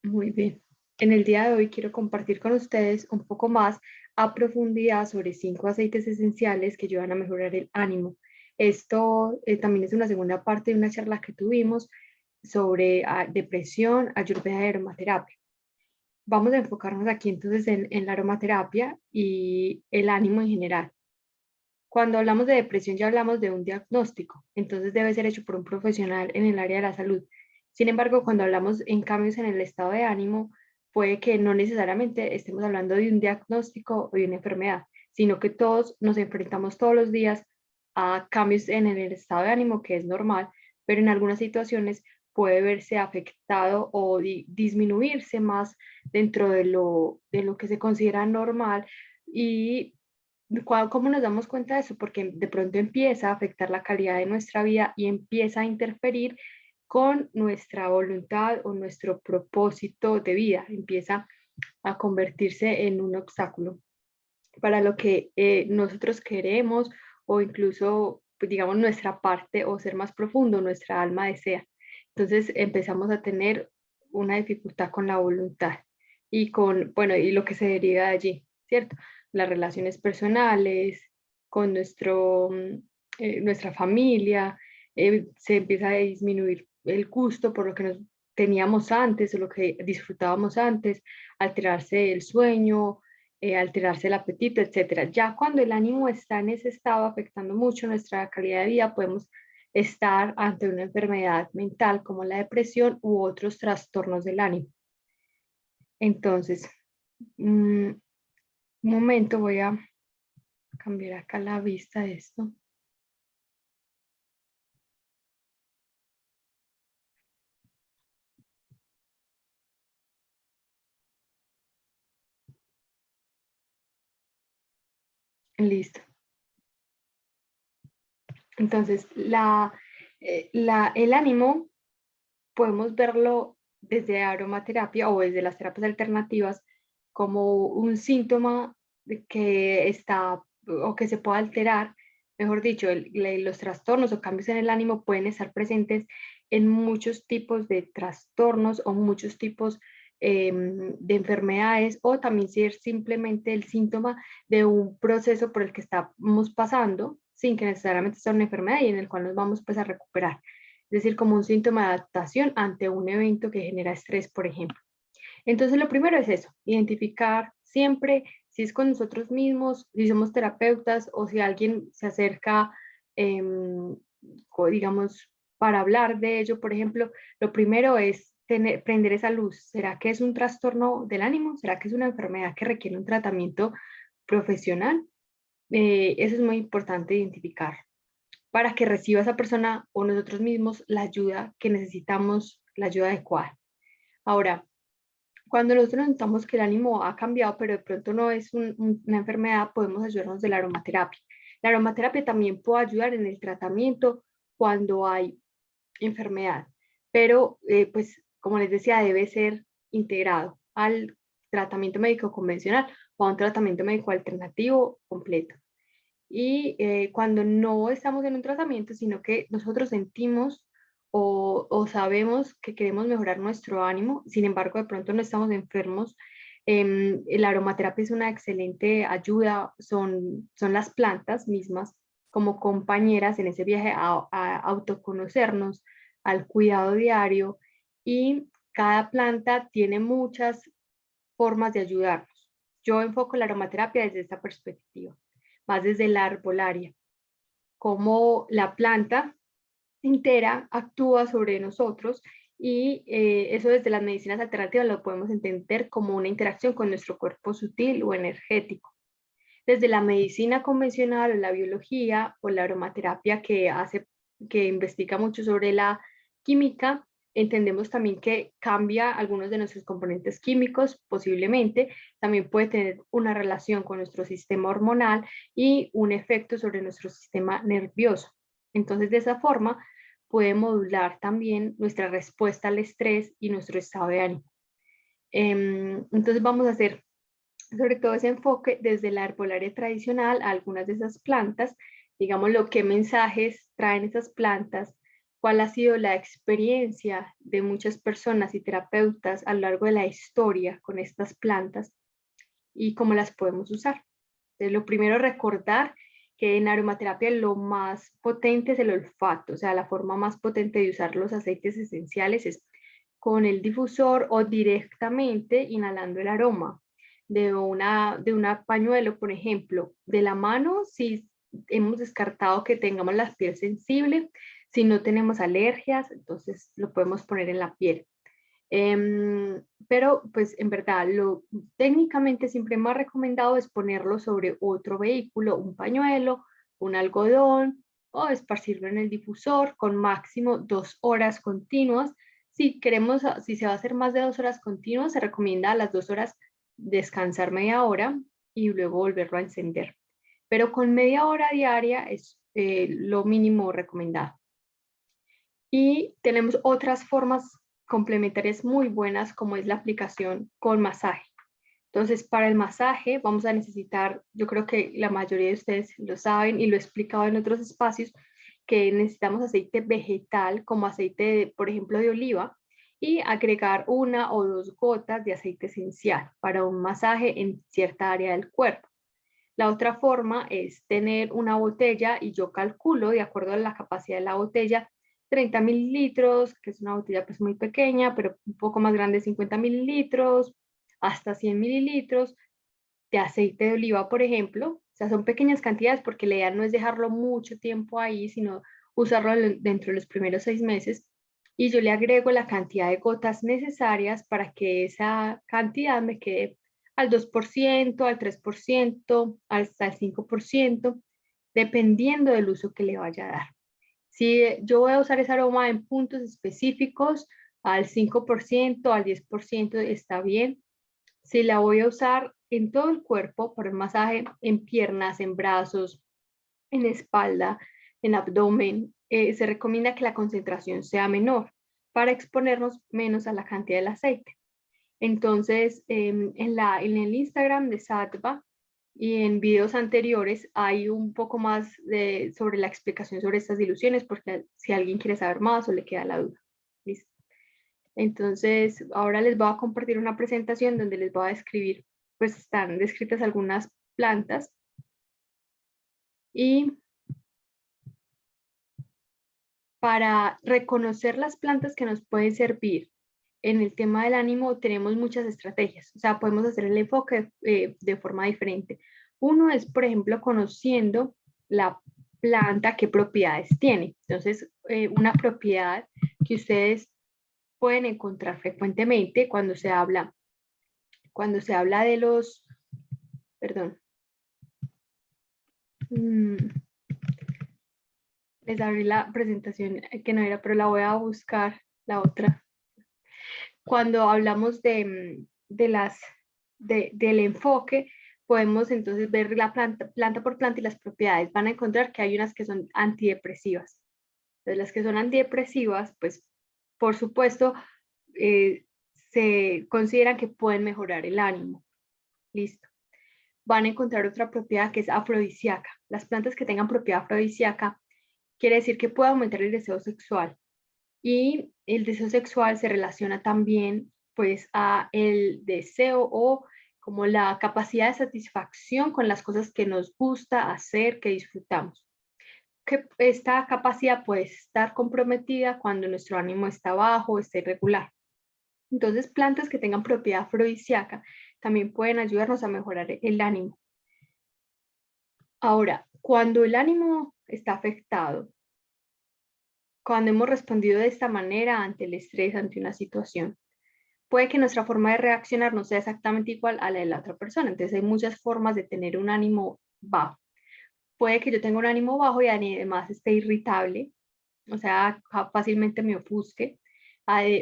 Muy bien. En el día de hoy quiero compartir con ustedes un poco más a profundidad sobre 5 aceites esenciales que ayudan a mejorar el ánimo. Esto también es una segunda parte de una charla que tuvimos sobre depresión, ayurveda y aromaterapia. Vamos a enfocarnos aquí entonces en la aromaterapia y el ánimo en general. Cuando hablamos de depresión ya hablamos de un diagnóstico, entonces debe ser hecho por un profesional en el área de la salud. Sin embargo, cuando hablamos en cambios en el estado de ánimo, puede que no necesariamente estemos hablando de un diagnóstico o de una enfermedad, sino que todos nos enfrentamos todos los días a cambios en el estado de ánimo, que es normal, pero en algunas situaciones puede verse afectado o disminuirse más dentro de lo que se considera normal. Y ¿cómo nos damos cuenta de eso? Porque de pronto empieza a afectar la calidad de nuestra vida y empieza a interferir con nuestra voluntad o nuestro propósito de vida. Empieza a convertirse en un obstáculo para lo que nosotros queremos o incluso, pues, digamos, nuestra parte o ser más profundo, nuestra alma desea. Entonces empezamos a tener una dificultad con la voluntad y con, bueno, y lo que se deriva de allí, ¿cierto? Las relaciones personales, con nuestra familia, se empieza a disminuir el gusto por lo que nos teníamos antes o lo que disfrutábamos antes, alterarse el sueño, alterarse el apetito, etcétera. Ya cuando el ánimo está en ese estado afectando mucho nuestra calidad de vida, podemos estar ante una enfermedad mental como la depresión u otros trastornos del ánimo. Entonces, un momento, voy a cambiar acá la vista de esto. Listo. Entonces, el ánimo podemos verlo desde aromaterapia o desde las terapias alternativas como un síntoma de que está o que se puede alterar, mejor dicho, los trastornos o cambios en el ánimo pueden estar presentes en muchos tipos de trastornos o muchos tipos de enfermedades o también ser simplemente el síntoma de un proceso por el que estamos pasando sin que necesariamente sea una enfermedad y en el cual nos vamos pues a recuperar, es decir, como un síntoma de adaptación ante un evento que genera estrés, por ejemplo. Entonces, lo primero es eso, identificar siempre si es con nosotros mismos, si somos terapeutas o si alguien se acerca, eh, digamos, para hablar de ello, por ejemplo, lo primero es prender esa luz. ¿Será que es un trastorno del ánimo? ¿Será que es una enfermedad que requiere un tratamiento profesional? Eso es muy importante identificar para que reciba esa persona o nosotros mismos la ayuda que necesitamos, la ayuda adecuada. Ahora, cuando nosotros notamos que el ánimo ha cambiado, pero de pronto no es una enfermedad, podemos ayudarnos de la aromaterapia. La aromaterapia también puede ayudar en el tratamiento cuando hay enfermedad, pero pues como les decía, debe ser integrado al tratamiento médico convencional o a un tratamiento médico alternativo completo. Y cuando no estamos en un tratamiento, sino que nosotros sentimos o sabemos que queremos mejorar nuestro ánimo, sin embargo, de pronto no estamos enfermos, la aromaterapia es una excelente ayuda, son las plantas mismas como compañeras en ese viaje a autoconocernos, al cuidado diario, y cada planta tiene muchas formas de ayudarnos. Yo enfoco la aromaterapia desde esta perspectiva, más desde la arbolaria, cómo la planta entera actúa sobre nosotros y eso desde las medicinas alternativas lo podemos entender como una interacción con nuestro cuerpo sutil o energético. Desde la medicina convencional o la biología o la aromaterapia que investiga mucho sobre la química, entendemos también que cambia algunos de nuestros componentes químicos, posiblemente, también puede tener una relación con nuestro sistema hormonal y un efecto sobre nuestro sistema nervioso. Entonces, de esa forma, puede modular también nuestra respuesta al estrés y nuestro estado de ánimo. Entonces, vamos a hacer sobre todo ese enfoque desde la herbolaria tradicional a algunas de esas plantas, digamos, lo que mensajes traen esas plantas, cuál ha sido la experiencia de muchas personas y terapeutas a lo largo de la historia con estas plantas y cómo las podemos usar. Entonces, lo primero es recordar que en aromaterapia lo más potente es el olfato, o sea, la forma más potente de usar los aceites esenciales es con el difusor o directamente inhalando el aroma de una pañuelo, por ejemplo, de la mano, si hemos descartado que tengamos la piel sensible, si no tenemos alergias, entonces lo podemos poner en la piel. Pero pues en verdad, lo técnicamente siempre más recomendado es ponerlo sobre otro vehículo, un pañuelo, un algodón o esparcirlo en el difusor con máximo 2 horas continuas. Si queremos, si se va a hacer más de 2 horas continuas, se recomienda a las 2 horas descansar media hora y luego volverlo a encender. Pero con media hora diaria es lo mínimo recomendado. Y tenemos otras formas complementarias muy buenas, como es la aplicación con masaje. Entonces, para el masaje vamos a necesitar, yo creo que la mayoría de ustedes lo saben y lo he explicado en otros espacios, que necesitamos aceite vegetal, como aceite, por ejemplo, de oliva, y agregar 1 o 2 gotas de aceite esencial para un masaje en cierta área del cuerpo. La otra forma es tener una botella y yo calculo, de acuerdo a la capacidad de la botella, 30 mililitros, que es una botella pues muy pequeña, pero un poco más grande, 50 mililitros, hasta 100 mililitros de aceite de oliva, por ejemplo. O sea, son pequeñas cantidades porque la idea no es dejarlo mucho tiempo ahí, sino usarlo dentro de los primeros 6 meses. Y yo le agrego la cantidad de gotas necesarias para que esa cantidad me quede al 2%, al 3%, hasta el 5%, dependiendo del uso que le vaya a dar. Si yo voy a usar ese aroma en puntos específicos, al 5%, al 10% está bien. Si la voy a usar en todo el cuerpo para el masaje, en piernas, en brazos, en espalda, en abdomen, se recomienda que la concentración sea menor para exponernos menos a la cantidad del aceite. Entonces, en el Instagram de Sattva y en videos anteriores hay un poco más sobre la explicación sobre estas diluciones, porque si alguien quiere saber más o le queda la duda. ¿Listo? Entonces, ahora les voy a compartir una presentación donde les voy a describir, pues están descritas algunas plantas y para reconocer las plantas que nos pueden servir en el tema del ánimo tenemos muchas estrategias, o sea, podemos hacer el enfoque de forma diferente. Uno es, por ejemplo, conociendo la planta, qué propiedades tiene. Entonces, una propiedad que ustedes pueden encontrar frecuentemente cuando se habla de los, perdón, les abrí la presentación que no era, pero la voy a buscar, la otra. Cuando hablamos del enfoque, podemos entonces ver la planta por planta y las propiedades. Van a encontrar que hay unas que son antidepresivas. Entonces, las que son antidepresivas, pues, por supuesto, se consideran que pueden mejorar el ánimo. Listo. Van a encontrar otra propiedad que es afrodisíaca. Las plantas que tengan propiedad afrodisíaca quiere decir que puede aumentar el deseo sexual. Y el deseo sexual se relaciona también pues a el deseo o como la capacidad de satisfacción con las cosas que nos gusta hacer, que disfrutamos. Que esta capacidad puede estar comprometida cuando nuestro ánimo está bajo o está irregular. Entonces, plantas que tengan propiedad afrodisíaca también pueden ayudarnos a mejorar el ánimo. Ahora, cuando el ánimo está afectado, cuando hemos respondido de esta manera ante el estrés, ante una situación, puede que nuestra forma de reaccionar no sea exactamente igual a la de la otra persona. Entonces hay muchas formas de tener un ánimo bajo. Puede que yo tenga un ánimo bajo y además esté irritable, o sea, fácilmente me ofusque,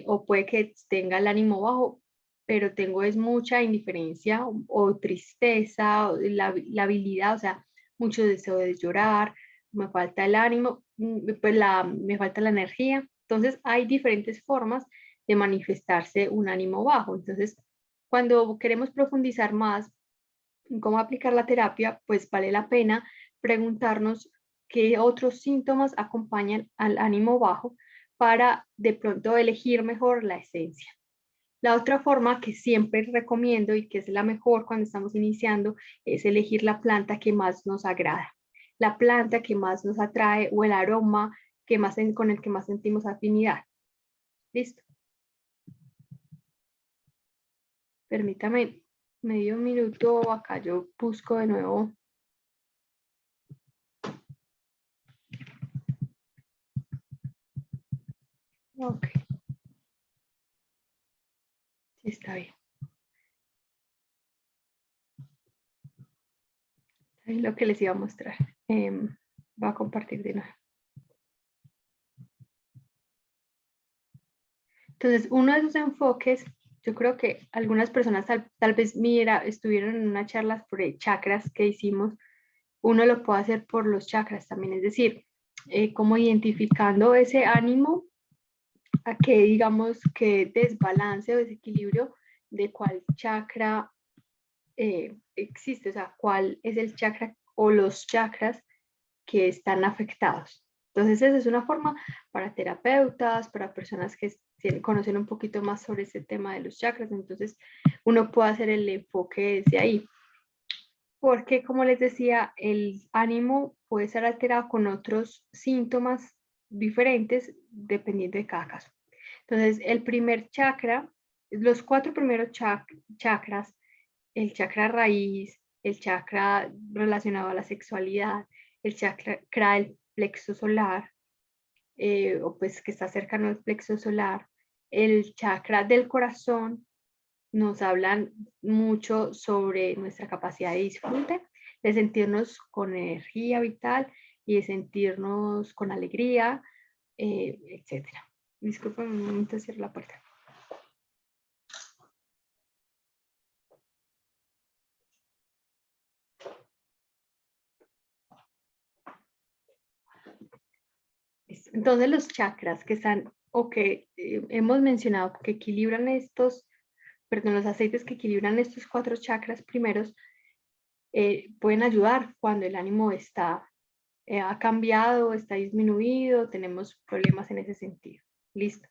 o puede que tenga el ánimo bajo, pero tengo es mucha indiferencia o tristeza, o la habilidad, o sea, mucho deseo de llorar, me falta el ánimo, pues me falta la energía. Entonces hay diferentes formas de manifestarse un ánimo bajo. Entonces, cuando queremos profundizar más en cómo aplicar la terapia, pues vale la pena preguntarnos qué otros síntomas acompañan al ánimo bajo para de pronto elegir mejor la esencia. La otra forma que siempre recomiendo y que es la mejor cuando estamos iniciando es elegir la planta que más nos agrada, la planta que más nos atrae o el aroma que más con el que más sentimos afinidad. ¿Listo? Permítame medio minuto, acá yo busco de nuevo. Ok. Sí, está bien. Es lo que les iba a mostrar. Voy a compartir de nuevo. Entonces, uno de esos enfoques, yo creo que algunas personas tal vez estuvieron en una charla sobre chakras que hicimos, uno lo puede hacer por los chakras también, es decir, como identificando ese ánimo a que digamos que desbalance o desequilibrio de cuál chakra existe, o sea, cuál es el chakra o los chakras que están afectados. Entonces, esa es una forma para terapeutas, para personas que conocen un poquito más sobre ese tema de los chakras. Entonces, uno puede hacer el enfoque desde ahí. Porque, como les decía, el ánimo puede ser alterado con otros síntomas diferentes dependiendo de cada caso. Entonces, el primer chakra, los 4 primeros chakras, el chakra raíz, el chakra relacionado a la sexualidad, el chakra del plexo solar, o pues que está cercano al plexo solar, el chakra del corazón, nos hablan mucho sobre nuestra capacidad de disfrute, de sentirnos con energía vital y de sentirnos con alegría, etc. Disculpen un momento, cierro la puerta. Entonces los chakras que están, o que hemos mencionado que equilibran los aceites que equilibran estos 4 chakras primeros, pueden ayudar cuando el ánimo ha cambiado, está disminuido, tenemos problemas en ese sentido. Listo.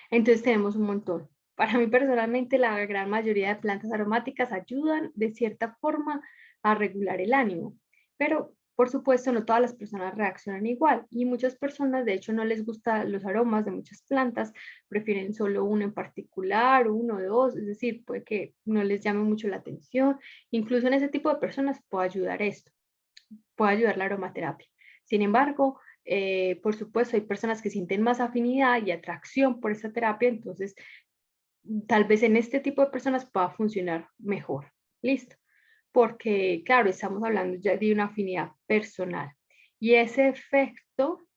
Entonces tenemos un montón. Para mí personalmente la gran mayoría de plantas aromáticas ayudan de cierta forma a regular el ánimo, pero por supuesto no todas las personas reaccionan igual y muchas personas de hecho no les gustan los aromas de muchas plantas, prefieren solo uno en particular, uno o dos, es decir, puede que no les llame mucho la atención. Incluso en ese tipo de personas puede ayudar esto, puede ayudar la aromaterapia. Sin embargo, por supuesto, hay personas que sienten más afinidad y atracción por esta terapia, entonces tal vez en este tipo de personas pueda funcionar mejor. Listo. Porque, claro, estamos hablando ya de una afinidad personal. Y ese efecto,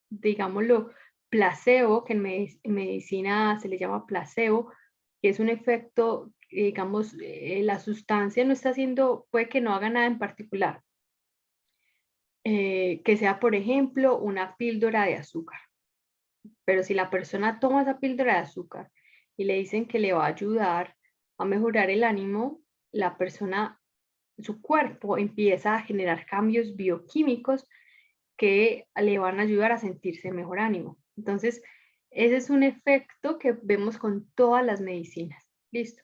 digámoslo, placebo, que en medicina se le llama placebo, que es un efecto, digamos, la sustancia no está haciendo, puede que no haga nada en particular, que sea, por ejemplo, una píldora de azúcar. Pero si la persona toma esa píldora de azúcar y le dicen que le va a ayudar a mejorar el ánimo, la persona, su cuerpo empieza a generar cambios bioquímicos que le van a ayudar a sentirse mejor ánimo. Entonces, ese es un efecto que vemos con todas las medicinas. Listo.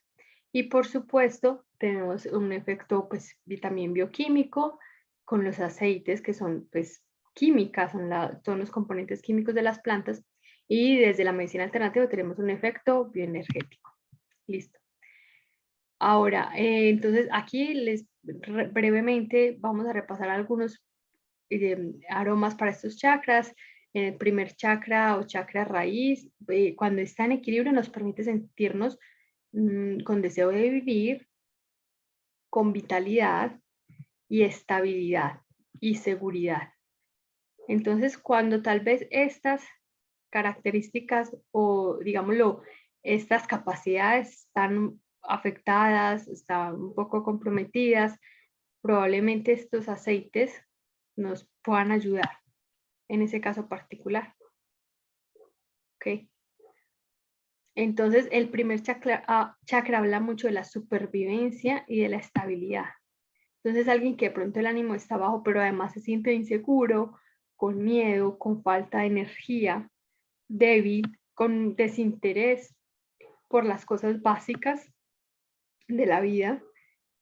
Y por supuesto, tenemos un efecto pues también bioquímico con los aceites que son pues químicas, son los componentes químicos de las plantas y desde la medicina alternativa tenemos un efecto bioenergético. Listo. Ahora, entonces aquí brevemente vamos a repasar algunos aromas para estos chakras. En el primer chakra o chakra raíz, cuando está en equilibrio nos permite sentirnos con deseo de vivir, con vitalidad y estabilidad y seguridad. Entonces, cuando tal vez estas características o, digámoslo, estas capacidades están afectadas, están un poco comprometidas, probablemente estos aceites nos puedan ayudar en ese caso particular. ¿Ok? Entonces, el primer chakra habla mucho de la supervivencia y de la estabilidad. Entonces, alguien que de pronto el ánimo está bajo, pero además se siente inseguro, con miedo, con falta de energía, débil, con desinterés por las cosas básicas de la vida.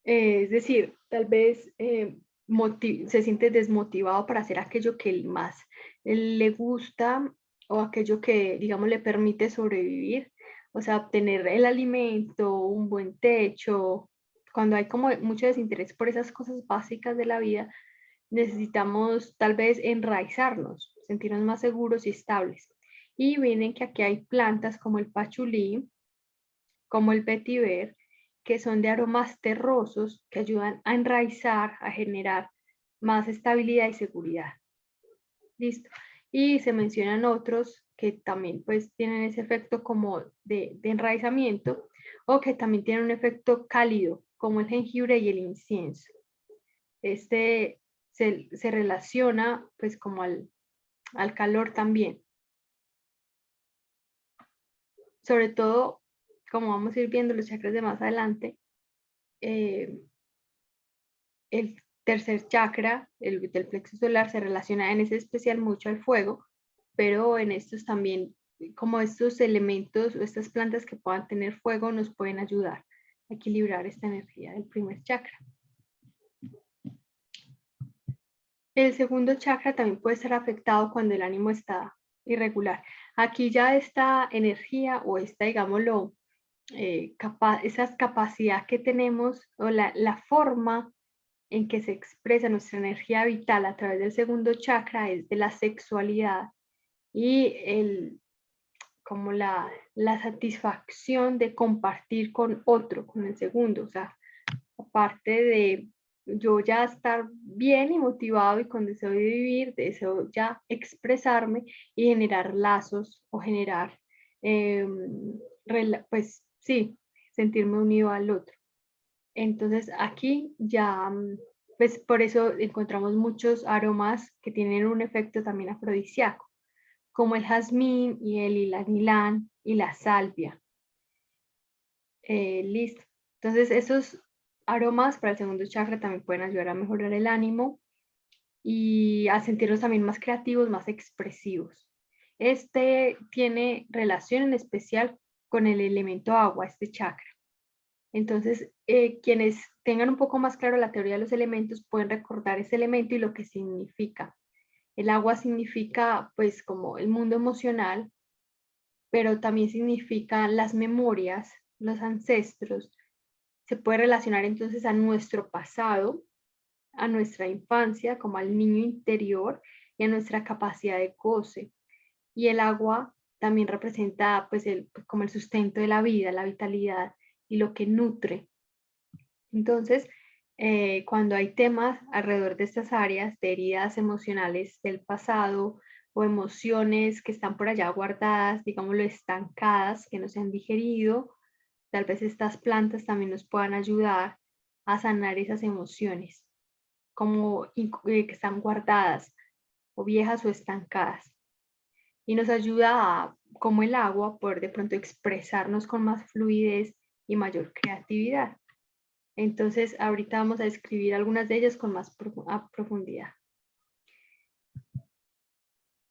Es decir, tal vez se siente desmotivado para hacer aquello que más le gusta o aquello que, digamos, le permite sobrevivir. O sea, obtener el alimento, un buen techo. Cuando hay como mucho desinterés por esas cosas básicas de la vida, necesitamos tal vez enraizarnos, sentirnos más seguros y estables. Y miren que aquí hay plantas como el pachulí, como el vetiver, que son de aromas terrosos que ayudan a enraizar, a generar más estabilidad y seguridad. Listo. Y se mencionan otros que también pues tienen ese efecto como de enraizamiento o que también tienen un efecto cálido, como el jengibre y el incienso. Este se relaciona pues como al calor también. Sobre todo, como vamos a ir viendo los chakras de más adelante, eh, el tercer chakra, el del plexo solar, se relaciona en ese especial mucho al fuego, pero en estos también, como estos elementos o estas plantas que puedan tener fuego nos pueden ayudar a equilibrar esta energía del primer chakra. El segundo chakra también puede ser afectado cuando el ánimo está irregular. Aquí ya esta energía o esta, digámoslo, esa capacidad que tenemos o la forma en que se expresa nuestra energía vital a través del segundo chakra es de la sexualidad y como la satisfacción de compartir con otro, con el segundo. O sea, aparte de yo ya estar bien y motivado y con deseo de vivir, deseo ya expresarme y generar lazos o generar, pues sí, sentirme unido al otro. Entonces aquí ya, pues por eso encontramos muchos aromas que tienen un efecto también afrodisíaco, como el jazmín y el ylang-ylang y la salvia. Listo. Entonces esos aromas para el segundo chakra también pueden ayudar a mejorar el ánimo y a sentirnos también más creativos, más expresivos. Este tiene relación en especial con el elemento agua, este chakra. Entonces, quienes tengan un poco más claro la teoría de los elementos pueden recordar ese elemento y lo que significa. El agua significa pues como el mundo emocional, pero también significa las memorias, los ancestros. Se puede relacionar entonces a nuestro pasado, a nuestra infancia, como al niño interior y a nuestra capacidad de goce. Y el agua también representa pues como el sustento de la vida, la vitalidad y lo que nutre. Entonces, cuando hay temas alrededor de estas áreas de heridas emocionales del pasado o emociones que están por allá guardadas, digámoslo, estancadas, que no se han digerido, tal vez estas plantas también nos puedan ayudar a sanar esas emociones, como que están guardadas o viejas o estancadas. Y nos ayuda a, como el agua, poder de pronto expresarnos con más fluidez y mayor creatividad. Entonces, ahorita vamos a describir algunas de ellas con más profundidad.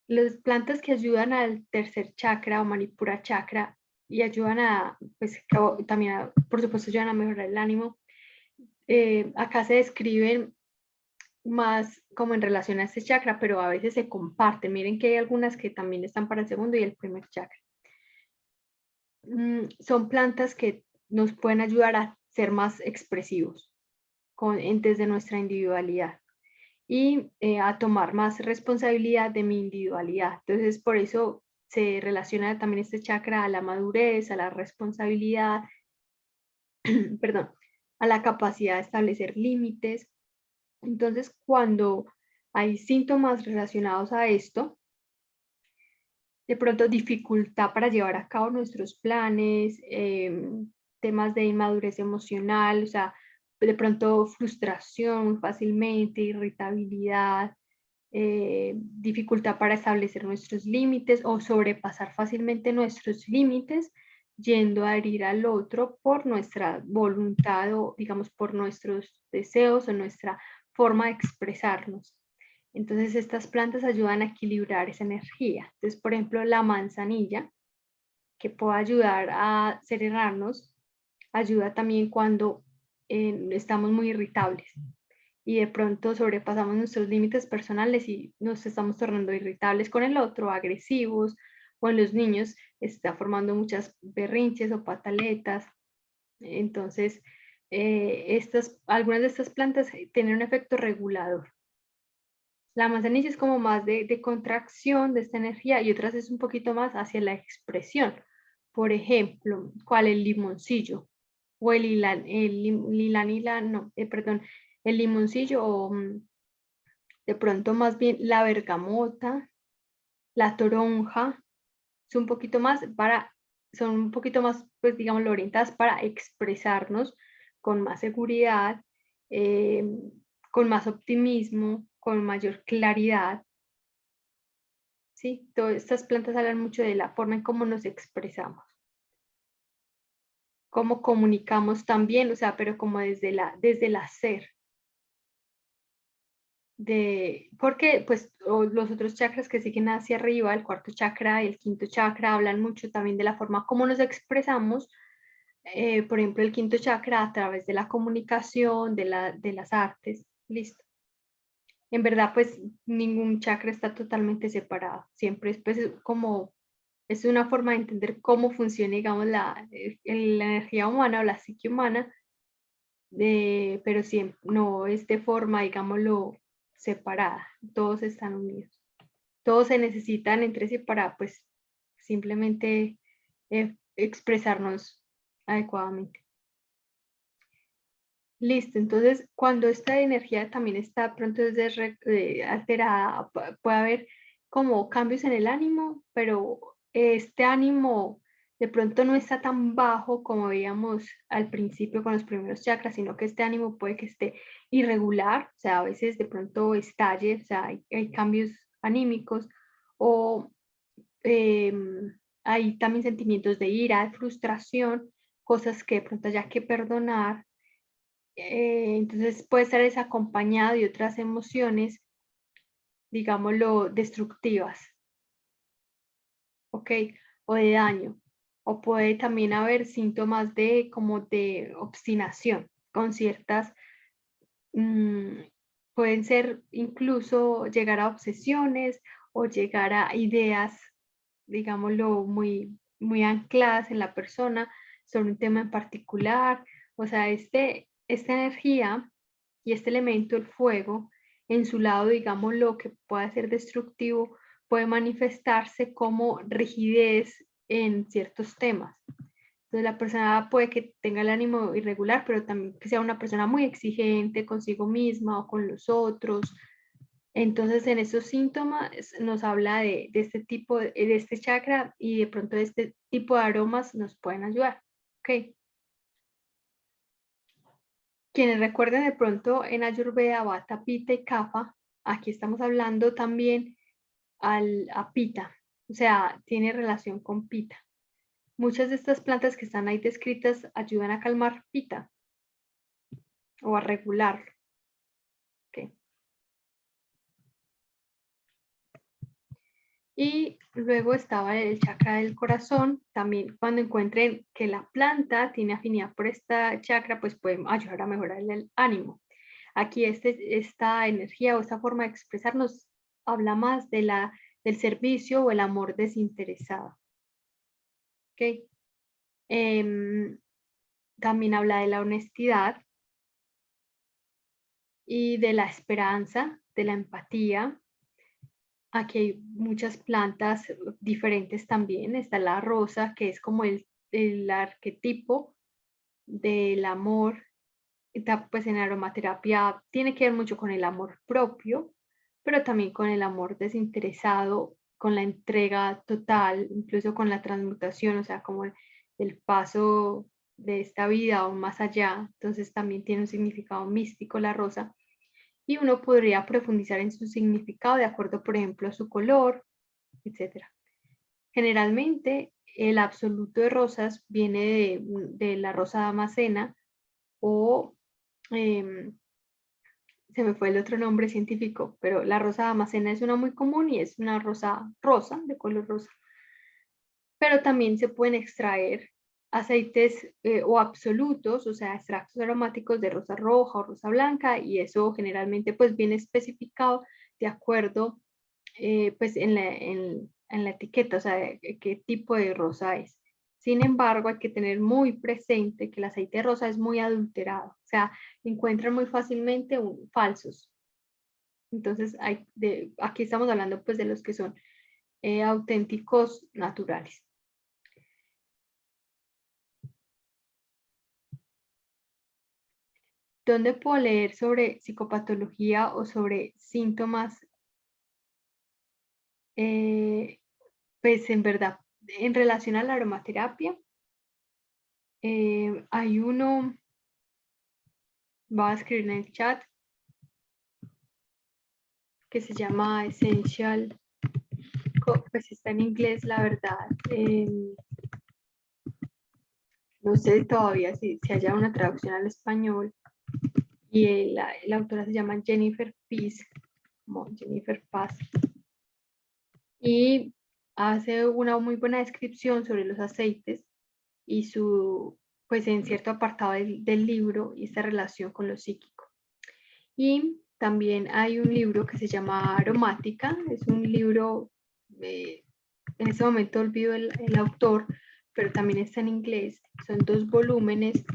Las plantas que ayudan al tercer chakra o Manipura chakra y ayudan a, pues también, por supuesto, ayudan a mejorar el ánimo. Acá se describen más como en relación a este chakra, pero a veces se comparten. Miren que hay algunas que también están para el segundo y el primer chakra. Son plantas que nos pueden ayudar a ser más expresivos desde nuestra individualidad y a tomar más responsabilidad de mi individualidad. Entonces, por eso se relaciona también este chakra a la madurez, a la responsabilidad, perdón, a la capacidad de establecer límites. Entonces, cuando hay síntomas relacionados a esto, de pronto dificultad para llevar a cabo nuestros planes, temas de inmadurez emocional, o sea, de pronto frustración muy fácilmente, irritabilidad, dificultad para establecer nuestros límites o sobrepasar fácilmente nuestros límites yendo a herir al otro por nuestra voluntad o digamos por nuestros deseos o nuestra forma de expresarnos. Entonces estas plantas ayudan a equilibrar esa energía. Entonces, por ejemplo, la manzanilla, que puede ayudar a serenarnos, ayuda también cuando estamos muy irritables y de pronto sobrepasamos nuestros límites personales y nos estamos tornando irritables con el otro, agresivos, o en los niños está formando muchas berrinches o pataletas. Entonces, algunas de estas plantas tienen un efecto regulador. La manzanilla es como más de contracción de esta energía y otras es un poquito más hacia la expresión. Por ejemplo, ¿cuál? El limoncillo o no, perdón, el limoncillo o de pronto más bien la bergamota, la toronja, son un poquito más, pues digamos, orientadas para expresarnos con más seguridad, con más optimismo, con mayor claridad. Sí, todas estas plantas hablan mucho de la forma en cómo nos expresamos, cómo comunicamos también, o sea, pero como desde el hacer. Porque pues los otros chakras que siguen hacia arriba, el cuarto chakra y el quinto chakra, hablan mucho también de la forma como nos expresamos. Por ejemplo, el quinto chakra a través de la comunicación, de las artes. Listo. En verdad, pues ningún chakra está totalmente separado. Siempre es pues, como es una forma de entender cómo funciona, digamos, la energía humana o la psique humana, pero siempre no es de forma, digámoslo, separada. Todos están unidos. Todos se necesitan entre sí para, pues, simplemente expresarnos adecuadamente. Listo, entonces cuando esta energía también está pronto alterada, puede haber como cambios en el ánimo, pero este ánimo de pronto no está tan bajo como veíamos al principio con los primeros chakras, sino que este ánimo puede que esté irregular, o sea, a veces de pronto estalle, o sea, hay cambios anímicos, o hay también sentimientos de ira, de frustración, cosas que de pronto haya que perdonar. Entonces puede estar acompañado de otras emociones, digámoslo, destructivas, ¿ok? O de daño. O puede también haber síntomas de como de obstinación con ciertas, mm, pueden ser incluso llegar a obsesiones o llegar a ideas, digámoslo, muy ancladas en la persona sobre un tema en particular. O sea, esta energía y este elemento, el fuego, en su lado, digamos, lo que pueda ser destructivo, puede manifestarse como rigidez en ciertos temas. Entonces la persona puede que tenga el ánimo irregular, pero también que sea una persona muy exigente consigo misma o con los otros. Entonces en esos síntomas nos habla de este tipo, de este chakra y de pronto de este tipo de aromas nos pueden ayudar. ¿Ok? Quienes recuerden de pronto en Ayurveda, Vata, Pitta y Kapha, aquí estamos hablando también a Pitta, o sea, tiene relación con Pitta. Muchas de estas plantas que están ahí descritas ayudan a calmar Pitta o a regularlo. ¿Okay? Y luego estaba el chakra del corazón. También cuando encuentren que la planta tiene afinidad por esta chakra, pues pueden ayudar a mejorar el ánimo. Aquí esta energía o esta forma de expresarnos habla más del servicio o el amor desinteresado. ¿Okay? También habla de la honestidad y de la esperanza, de la empatía. Aquí hay muchas plantas diferentes también. Está la rosa, que es como el arquetipo del amor. Pues en aromaterapia tiene que ver mucho con el amor propio, pero también con el amor desinteresado, con la entrega total, incluso con la transmutación, o sea, como el paso de esta vida aún más allá. Entonces también tiene un significado místico la rosa y uno podría profundizar en su significado de acuerdo, por ejemplo, a su color, etcétera. Generalmente el absoluto de rosas viene de la rosa damascena o se me fue el otro nombre científico, pero la rosa de Damascena es una muy común y es una rosa rosa, de color rosa. Pero también se pueden extraer aceites o absolutos, o sea, extractos aromáticos de rosa roja o rosa blanca, y eso generalmente pues viene especificado de acuerdo pues en la etiqueta, o sea, qué tipo de rosa es. Sin embargo, hay que tener muy presente que el aceite de rosa es muy adulterado, o sea, encuentran muy fácilmente falsos. Entonces, aquí estamos hablando pues de los que son auténticos naturales. ¿Dónde puedo leer sobre psicopatología o sobre síntomas? Pues en verdad, en relación a la aromaterapia, hay uno, voy a escribir en el chat, que se llama Essential, pues está en inglés, la verdad. No sé todavía si haya una traducción al español. Y la autora se llama Jennifer Peace, como Jennifer Paz. Y hace una muy buena descripción sobre los aceites y pues en cierto apartado del libro y esta relación con lo psíquico. Y también hay un libro que se llama Aromática, es un libro, en ese momento olvido el autor, pero también está en inglés, son 2 volúmenes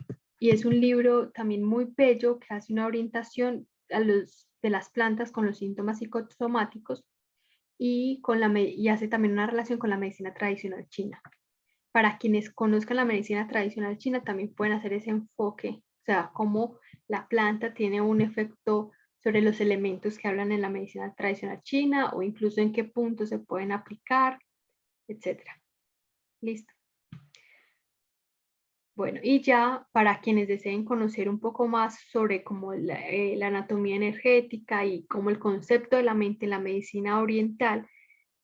y es un libro también muy bello que hace una orientación de las plantas con los síntomas psicosomáticos y hace también una relación con la medicina tradicional china. Para quienes conozcan la medicina tradicional china, también pueden hacer ese enfoque, o sea, cómo la planta tiene un efecto sobre los elementos que hablan en la medicina tradicional china o incluso en qué puntos se pueden aplicar, etcétera. Listo. Bueno, y ya para quienes deseen conocer un poco más sobre cómo la anatomía energética y cómo el concepto de la mente en la medicina oriental,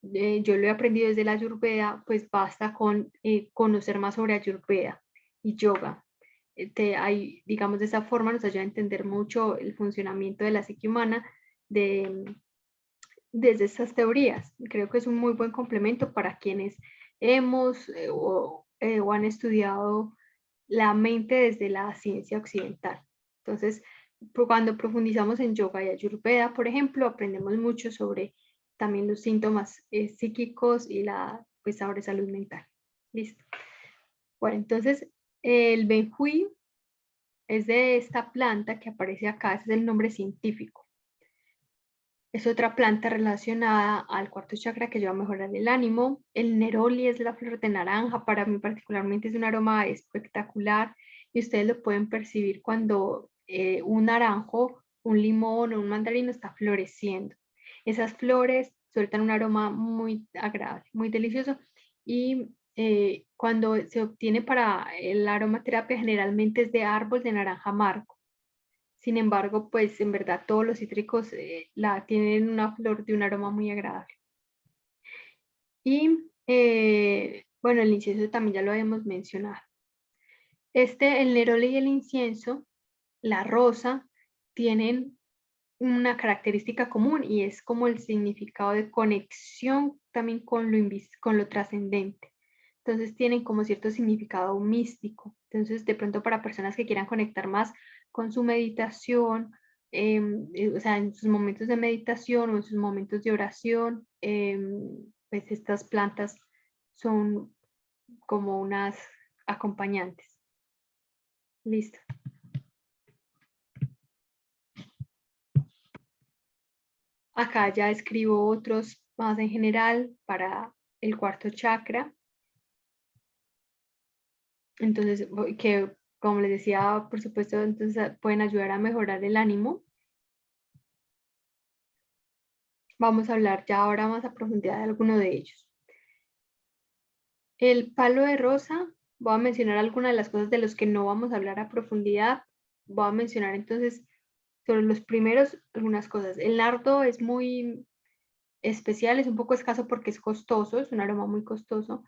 yo lo he aprendido desde la Ayurveda, pues basta con conocer más sobre Ayurveda y yoga. Digamos, de esa forma nos ayuda a entender mucho el funcionamiento de la psique humana desde estas teorías. Creo que es un muy buen complemento para quienes hemos o han estudiado la mente desde la ciencia occidental. Entonces, cuando profundizamos en yoga y ayurveda, por ejemplo, aprendemos mucho sobre también los síntomas psíquicos y pues ahora salud mental. Listo. Bueno, entonces, el benjuí es de esta planta que aparece acá, ese es el nombre científico. Es otra planta relacionada al cuarto chakra que ayuda a mejorar el ánimo. El neroli es la flor de naranja. Para mí particularmente es un aroma espectacular y ustedes lo pueden percibir cuando un naranjo, un limón o un mandarino está floreciendo. Esas flores sueltan un aroma muy agradable, muy delicioso y cuando se obtiene para la aromaterapia generalmente es de árbol de naranja amargo. Sin embargo, pues en verdad todos los cítricos tienen una flor de un aroma muy agradable. Y bueno, el incienso también ya lo habíamos mencionado. El neroli y el incienso, la rosa, tienen una característica común y es como el significado de conexión también con lo trascendente. Entonces tienen como cierto significado místico. Entonces de pronto para personas que quieran conectar más con su meditación, o sea, en sus momentos de meditación o en sus momentos de oración, pues estas plantas son como unas acompañantes. Listo. Acá ya escribo otros más en general para el cuarto chakra. Entonces, que como les decía, por supuesto, entonces pueden ayudar a mejorar el ánimo. Vamos a hablar ya ahora más a profundidad de alguno de ellos. El palo de rosa, voy a mencionar algunas de las cosas de los que no vamos a hablar a profundidad. Voy a mencionar entonces sobre los primeros algunas cosas. El nardo es muy especial, es un poco escaso porque es costoso, es un aroma muy costoso,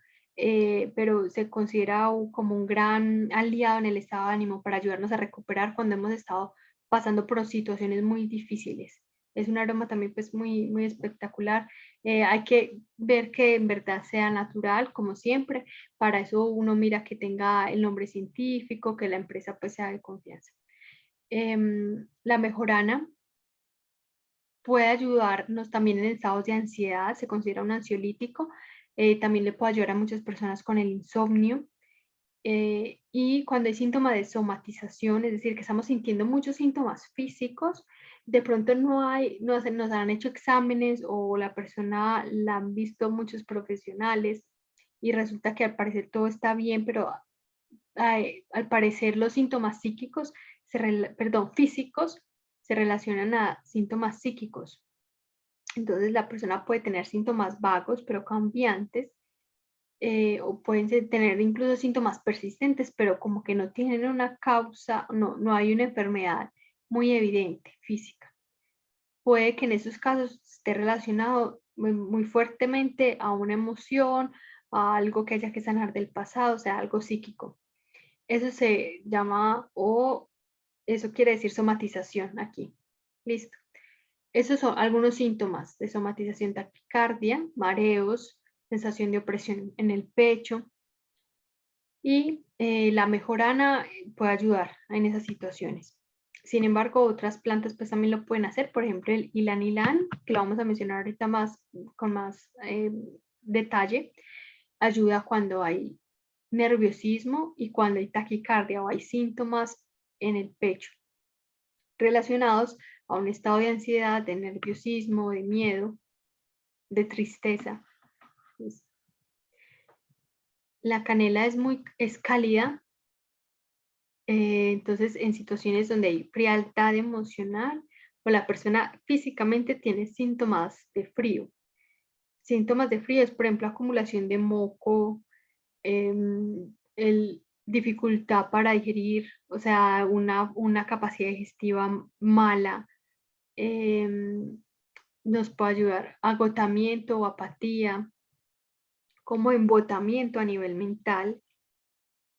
pero se considera como un gran aliado en el estado de ánimo para ayudarnos a recuperar cuando hemos estado pasando por situaciones muy difíciles. Es un aroma también pues muy, muy espectacular. Hay que ver que en verdad sea natural, como siempre. Para eso uno mira que tenga el nombre científico, que la empresa pues sea de confianza. La mejorana puede ayudarnos también en estados de ansiedad, se considera un ansiolítico. También le puede ayudar a muchas personas con el insomnio. Y cuando hay síntomas de somatización, es decir, que estamos sintiendo muchos síntomas físicos, de pronto nos han hecho exámenes o la persona la han visto muchos profesionales y resulta que al parecer todo está bien, pero al parecer los síntomas psíquicos, perdón, físicos se relacionan a síntomas psíquicos. Entonces la persona puede tener síntomas vagos pero cambiantes, o pueden tener incluso síntomas persistentes, pero como que no tienen una causa, no hay una enfermedad muy evidente física. Puede que en esos casos esté relacionado muy fuertemente a una emoción, a algo que haya que sanar del pasado, o sea, algo psíquico. Eso se llama, o eso quiere decir somatización aquí. Listo. Esos son algunos síntomas de somatización: taquicardia, mareos, sensación de opresión en el pecho, y la mejorana puede ayudar en esas situaciones. Sin embargo, otras plantas pues también lo pueden hacer, por ejemplo el ylang ylang, que lo vamos a mencionar ahorita con más detalle, ayuda cuando hay nerviosismo y cuando hay taquicardia o hay síntomas en el pecho relacionados a un estado de ansiedad, de nerviosismo, de miedo, de tristeza. La canela es cálida, entonces en situaciones donde hay frialdad emocional o la persona físicamente tiene síntomas de frío. Síntomas de frío es, por ejemplo, acumulación de moco, dificultad para digerir, o sea, una capacidad digestiva mala. Nos puede ayudar agotamiento o apatía, como embotamiento a nivel mental.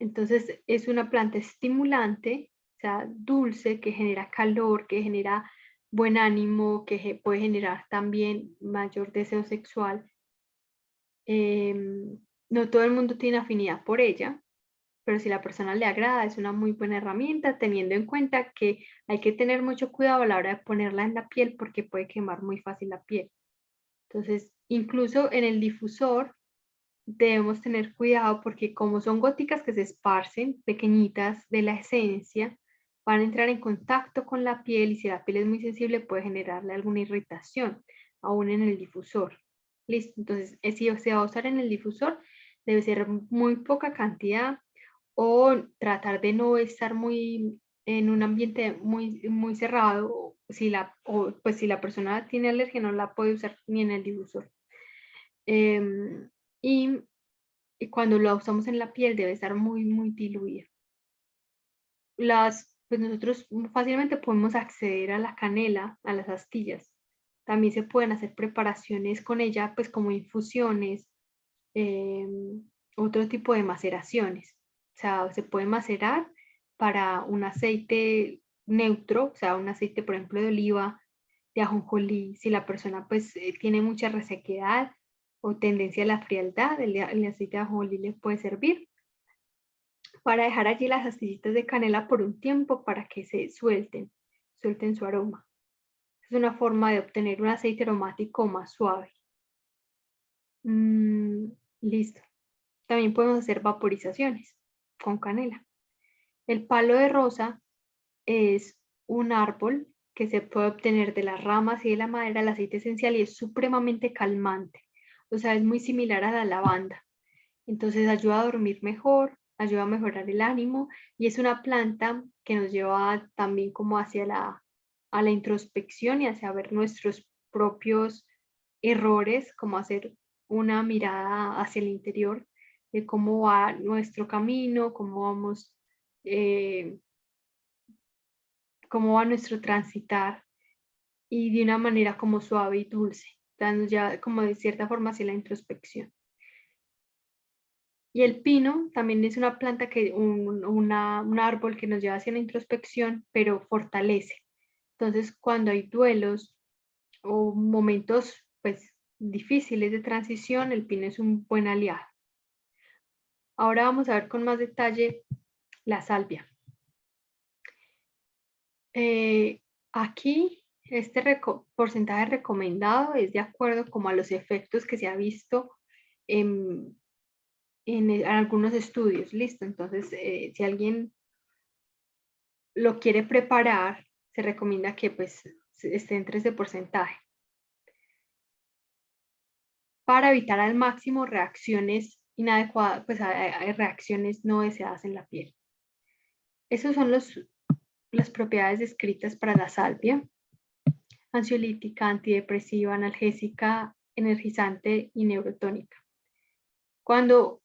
Entonces es una planta estimulante, o sea, dulce, que genera calor, que genera buen ánimo, que puede generar también mayor deseo sexual. No todo el mundo tiene afinidad por ella, pero si la persona le agrada, es una muy buena herramienta, teniendo en cuenta que hay que tener mucho cuidado a la hora de ponerla en la piel porque puede quemar muy fácil la piel. Entonces, incluso en el difusor debemos tener cuidado porque como son góticas que se esparcen, pequeñitas de la esencia, van a entrar en contacto con la piel y si la piel es muy sensible puede generarle alguna irritación, aún en el difusor. Listo, entonces si se va a usar en el difusor, debe ser muy poca cantidad o tratar de no estar muy en un ambiente muy, muy cerrado. Pues si la persona tiene alergia no la puede usar ni en el difusor. Em, y y cuando lo usamos en la piel debe estar muy, muy diluida. Pues nosotros fácilmente podemos acceder a la canela, a las astillas. También se pueden hacer preparaciones con ella, pues como infusiones, otro tipo de maceraciones. O sea, se puede macerar para un aceite neutro, o sea, un aceite, por ejemplo, de oliva, de ajonjolí. Si la persona pues tiene mucha resequedad o tendencia a la frialdad, el aceite de ajonjolí le puede servir para dejar allí las astillitas de canela por un tiempo para que se suelten su aroma. Es una forma de obtener un aceite aromático más suave. Listo. También podemos hacer vaporizaciones con canela. El palo de rosa es un árbol que se puede obtener de las ramas y de la madera el aceite esencial y es supremamente calmante. O sea, es muy similar a la lavanda. Entonces ayuda a dormir mejor, ayuda a mejorar el ánimo y es una planta que nos lleva también como a la introspección y hacia ver nuestros propios errores, como hacer una mirada hacia el interior de cómo va nuestro camino, eh, cómo va nuestro transitar y de una manera como suave y dulce, dando ya como de cierta forma hacia la introspección. Y el pino también es una planta que, un árbol que nos lleva hacia la introspección, pero fortalece. Entonces, cuando hay duelos o momentos pues difíciles de transición, el pino es un buen aliado. Ahora vamos a ver con más detalle la salvia. Aquí este porcentaje recomendado es de acuerdo como a los efectos que se ha visto en algunos estudios. Listo, entonces si alguien lo quiere preparar, se recomienda que pues esté entre ese porcentaje para evitar al máximo reacciones inadecuadas, pues hay reacciones no deseadas en la piel. Esas son las propiedades descritas para la salvia: ansiolítica, antidepresiva, analgésica, energizante y neurotónica. Cuando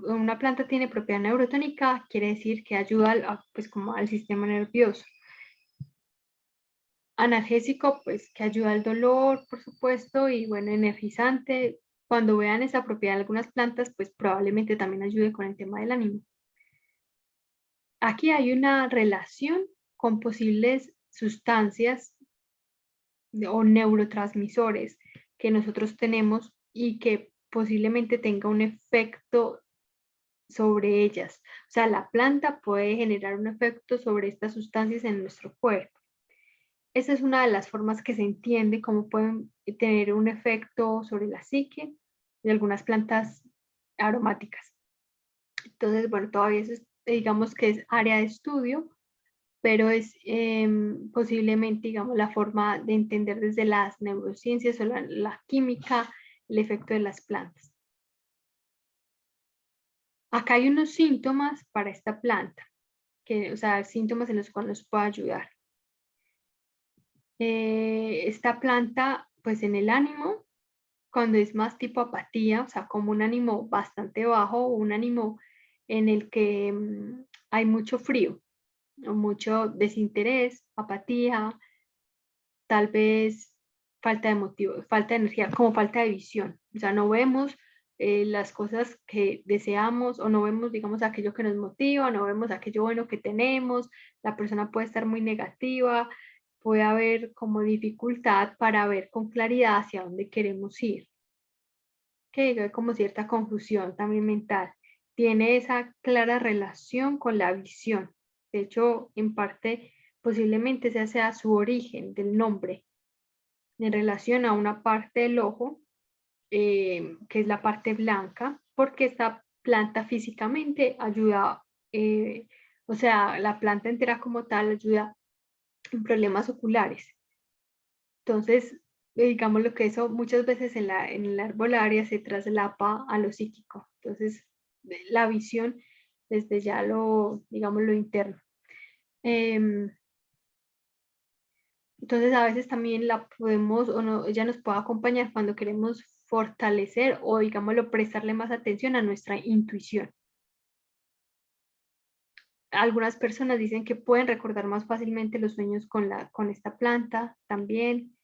una planta tiene propiedad neurotónica, quiere decir que ayuda pues como al sistema nervioso. Analgésico, pues que ayuda al dolor, por supuesto, y bueno, energizante. Cuando vean esa propiedad de algunas plantas, pues probablemente también ayude con el tema del ánimo. Aquí hay una relación con posibles sustancias o neurotransmisores que nosotros tenemos y que posiblemente tenga un efecto sobre ellas. O sea, la planta puede generar un efecto sobre estas sustancias en nuestro cuerpo. Esa es una de las formas que se entiende cómo pueden tener un efecto sobre la psique de algunas plantas aromáticas. Entonces, bueno, todavía eso digamos que es área de estudio, pero es posiblemente, digamos, la forma de entender desde las neurociencias o la química el efecto de las plantas. Acá hay unos síntomas para esta planta, o sea, síntomas en los cuales nos puede ayudar. Esta planta, pues en el ánimo, cuando es más tipo apatía, o sea, como un ánimo bastante bajo, o un ánimo en el que hay mucho frío, o mucho desinterés, apatía, tal vez falta de motivo, falta de energía, como falta de visión. O sea, no vemos las cosas que deseamos o no vemos, digamos, aquello que nos motiva, no vemos aquello bueno que tenemos. La persona puede estar muy negativa, puede haber como dificultad para ver con claridad hacia dónde queremos ir. Que hay como cierta confusión también mental. Tiene esa clara relación con la visión. De hecho, en parte, posiblemente ese sea su origen del nombre, en relación a una parte del ojo, que es la parte blanca, porque esta planta físicamente ayuda, o sea, la planta entera como tal ayuda en problemas oculares. Entonces, digamos lo que eso muchas veces en la herbolaria se traslapa a lo psíquico. Entonces, la visión desde ya digamos, lo interno. Em, Entonces a veces también la podemos o no, ella nos puede acompañar cuando queremos fortalecer o digámoslo, prestarle más atención a nuestra intuición. Algunas personas dicen que pueden recordar más fácilmente los sueños con esta planta también,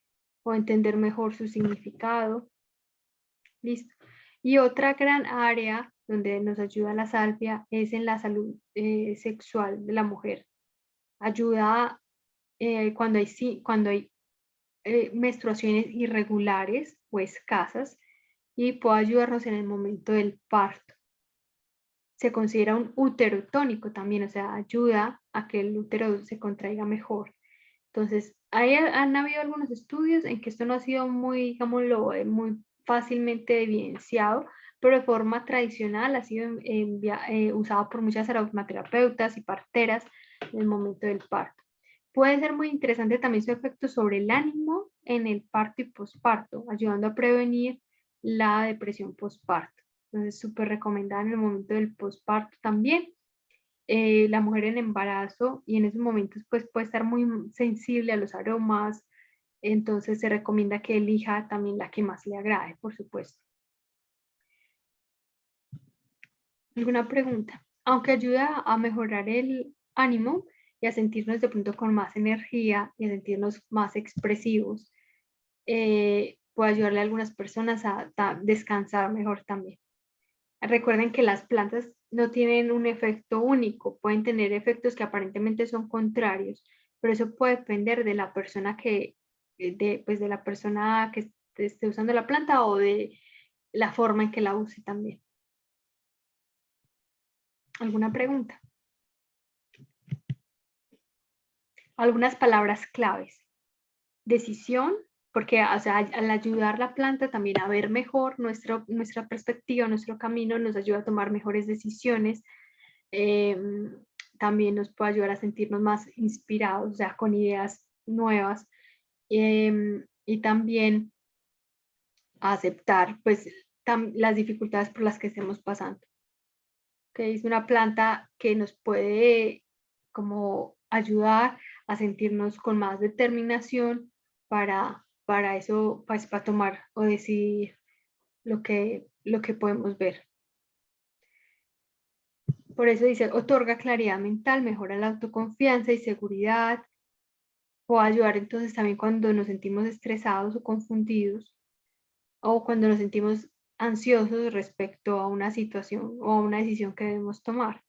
o entender mejor su significado. Listo. Y otra gran área donde nos ayuda la salvia es en la salud sexual de la mujer. Ayuda cuando hay menstruaciones irregulares o escasas y puede ayudarnos en el momento del parto. Se considera un útero tónico también, o sea, ayuda a que el útero se contraiga mejor. Entonces, han habido algunos estudios en que esto no ha sido muy, digámoslo, muy fácilmente evidenciado, pero de forma tradicional ha sido usado por muchas aromaterapeutas y parteras en el momento del parto. Puede ser muy interesante también su efecto sobre el ánimo en el parto y posparto, ayudando a prevenir la depresión posparto. Entonces, súper recomendada en el momento del posparto también. La mujer en embarazo y en esos momentos pues puede estar muy sensible a los aromas, entonces se recomienda que elija también la que más le agrade, por supuesto. ¿Alguna pregunta? Aunque ayuda a mejorar el ánimo y a sentirnos de pronto con más energía y a sentirnos más expresivos, puede ayudarle a algunas personas a descansar mejor también. Recuerden que las plantas no tienen un efecto único, pueden tener efectos que aparentemente son contrarios, pero eso puede depender de la persona pues de la persona que esté usando la planta o de la forma en que la use también. ¿Alguna pregunta? Algunas palabras claves. Decisión, porque o sea, al ayudar la planta también a ver mejor nuestra perspectiva, nuestro camino, nos ayuda a tomar mejores decisiones. También nos puede ayudar a sentirnos más inspirados, o sea, con ideas nuevas. Y también a aceptar pues las dificultades por las que estemos pasando. Que es una planta que nos puede como ayudar a sentirnos con más determinación para eso, pues para tomar o decidir lo que podemos ver. Por eso dice, otorga claridad mental, mejora la autoconfianza y seguridad. Puede ayudar entonces también cuando nos sentimos estresados o confundidos o cuando nos sentimos ansiosos respecto a una situación o a una decisión que debemos tomar.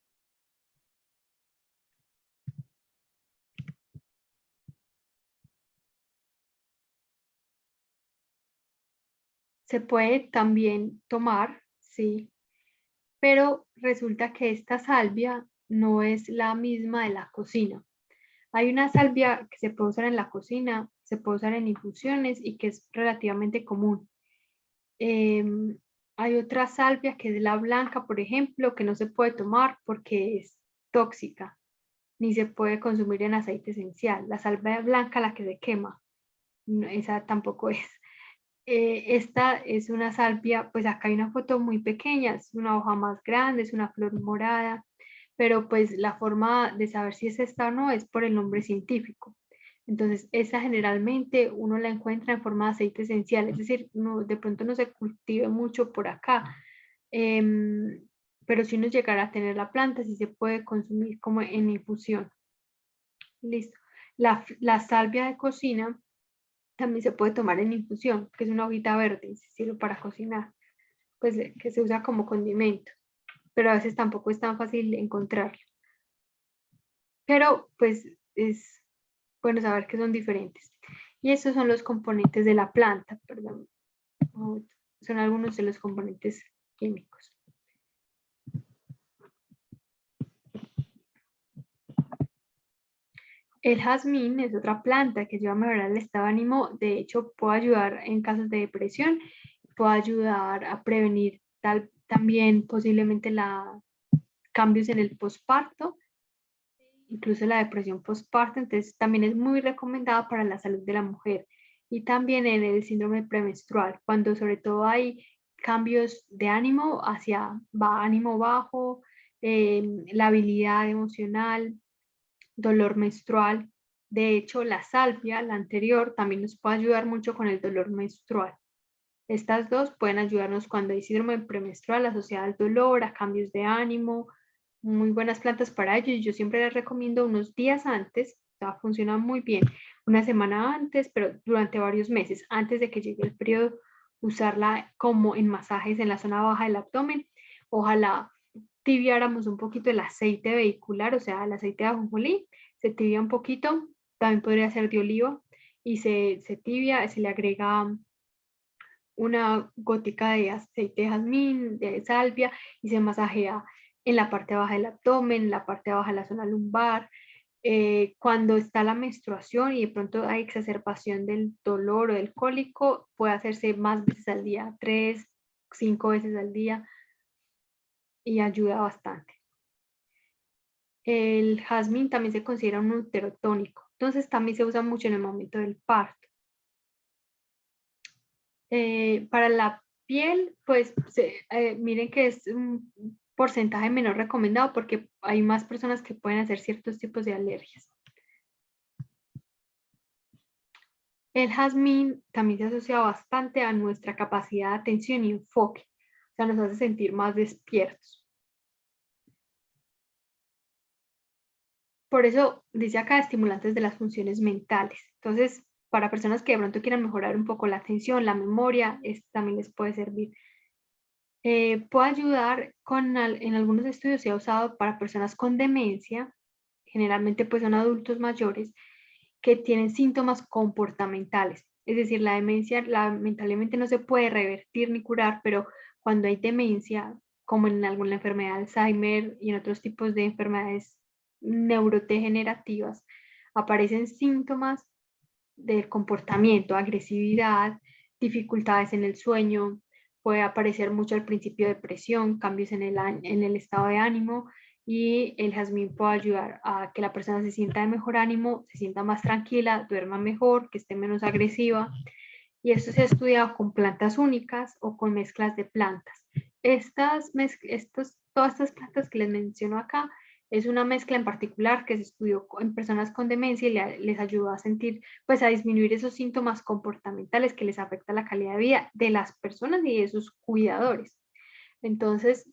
Se puede también tomar, sí, pero resulta que esta salvia no es la misma de la cocina. Hay una salvia que se puede usar en la cocina, se puede usar en infusiones y que es relativamente común. Hay otra salvia que es la blanca, por ejemplo, que no se puede tomar porque es tóxica, ni se puede consumir en aceite esencial. La salvia blanca, la que se quema, esa tampoco es. Esta es una salvia, pues acá hay una foto muy pequeña, es una hoja más grande, es una flor morada, pero pues la forma de saber si es esta o no es por el nombre científico. Entonces, esa generalmente uno la encuentra en forma de aceite esencial, es decir, no, de pronto no se cultive mucho por acá, pero si uno llegara a tener la planta, sí se puede consumir como en infusión. Listo. La salvia de cocina también se puede tomar en infusión, que es una hojita verde y se sirve para cocinar, pues que se usa como condimento, pero a veces tampoco es tan fácil encontrarlo. Pero pues es bueno saber que son diferentes. Y estos son los componentes de la planta, perdón. Son algunos de los componentes químicos. El jazmín es otra planta que ayuda a mejorar el estado de ánimo. De hecho, puede ayudar en casos de depresión, puede ayudar a prevenir también posiblemente cambios en el posparto, incluso la depresión postparto. Entonces, también es muy recomendada para la salud de la mujer. Y también en el síndrome premenstrual, cuando sobre todo hay cambios de ánimo ánimo bajo, la habilidad emocional, dolor menstrual. De hecho, la salvia, la anterior, también nos puede ayudar mucho con el dolor menstrual. Estas dos pueden ayudarnos cuando hay síndrome premenstrual asociado al dolor, a cambios de ánimo. Muy buenas plantas para ello y yo siempre les recomiendo unos días antes, o sea, funciona muy bien, una semana antes, pero durante varios meses, antes de que llegue el periodo, usarla como en masajes en la zona baja del abdomen. Ojalá tibiáramos un poquito el aceite vehicular, o sea, el aceite de ajonjolí, se tibia un poquito, también podría ser de oliva, y se tibia, se le agrega una gótica de aceite de jazmín, de salvia, y se masajea en la parte baja del abdomen, en la parte baja de la zona lumbar. Cuando está la menstruación y de pronto hay exacerbación del dolor o del cólico, puede hacerse más veces al día, 3, 5 veces al día, y ayuda bastante. El jazmín también se considera un uterotónico, entonces también se usa mucho en el momento del parto. Para la piel, pues miren que es un porcentaje menos recomendado porque hay más personas que pueden hacer ciertos tipos de alergias. El jazmín también se asocia bastante a nuestra capacidad de atención y enfoque, o sea, nos hace sentir más despiertos. Por eso dice acá estimulantes de las funciones mentales. Entonces, para personas que de pronto quieran mejorar un poco la atención, la memoria, también les puede servir. Puede ayudar en algunos estudios se ha usado para personas con demencia, generalmente pues son adultos mayores, que tienen síntomas comportamentales. Es decir, la demencia lamentablemente no se puede revertir ni curar, pero cuando hay demencia, como en alguna enfermedad de Alzheimer y en otros tipos de enfermedades neurodegenerativas, aparecen síntomas del comportamiento, agresividad, dificultades en el sueño, puede aparecer mucho al principio depresión, cambios en el estado de ánimo, y el jazmín puede ayudar a que la persona se sienta de mejor ánimo, se sienta más tranquila, duerma mejor, que esté menos agresiva. Y esto se ha estudiado con plantas únicas o con mezclas de plantas. Todas estas plantas que les menciono acá es una mezcla en particular que se estudió en personas con demencia y les ayudó a sentir, pues a disminuir esos síntomas comportamentales que les afecta la calidad de vida de las personas y de sus cuidadores. Entonces,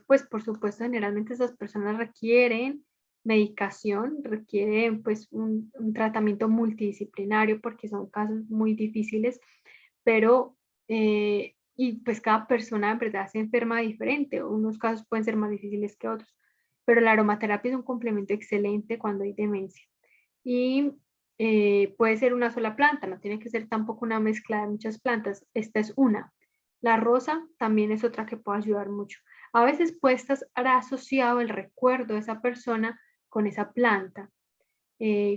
pues por supuesto, generalmente esas personas requieren medicación, requieren pues un tratamiento multidisciplinario porque son casos muy difíciles, pero y pues cada persona en verdad se enferma diferente, unos casos pueden ser más difíciles que otros, pero la aromaterapia es un complemento excelente cuando hay demencia. Y puede ser una sola planta, no tiene que ser tampoco una mezcla de muchas plantas, esta es una. La rosa también es otra que puede ayudar mucho. A veces puede estar asociado el recuerdo de esa persona con esa planta.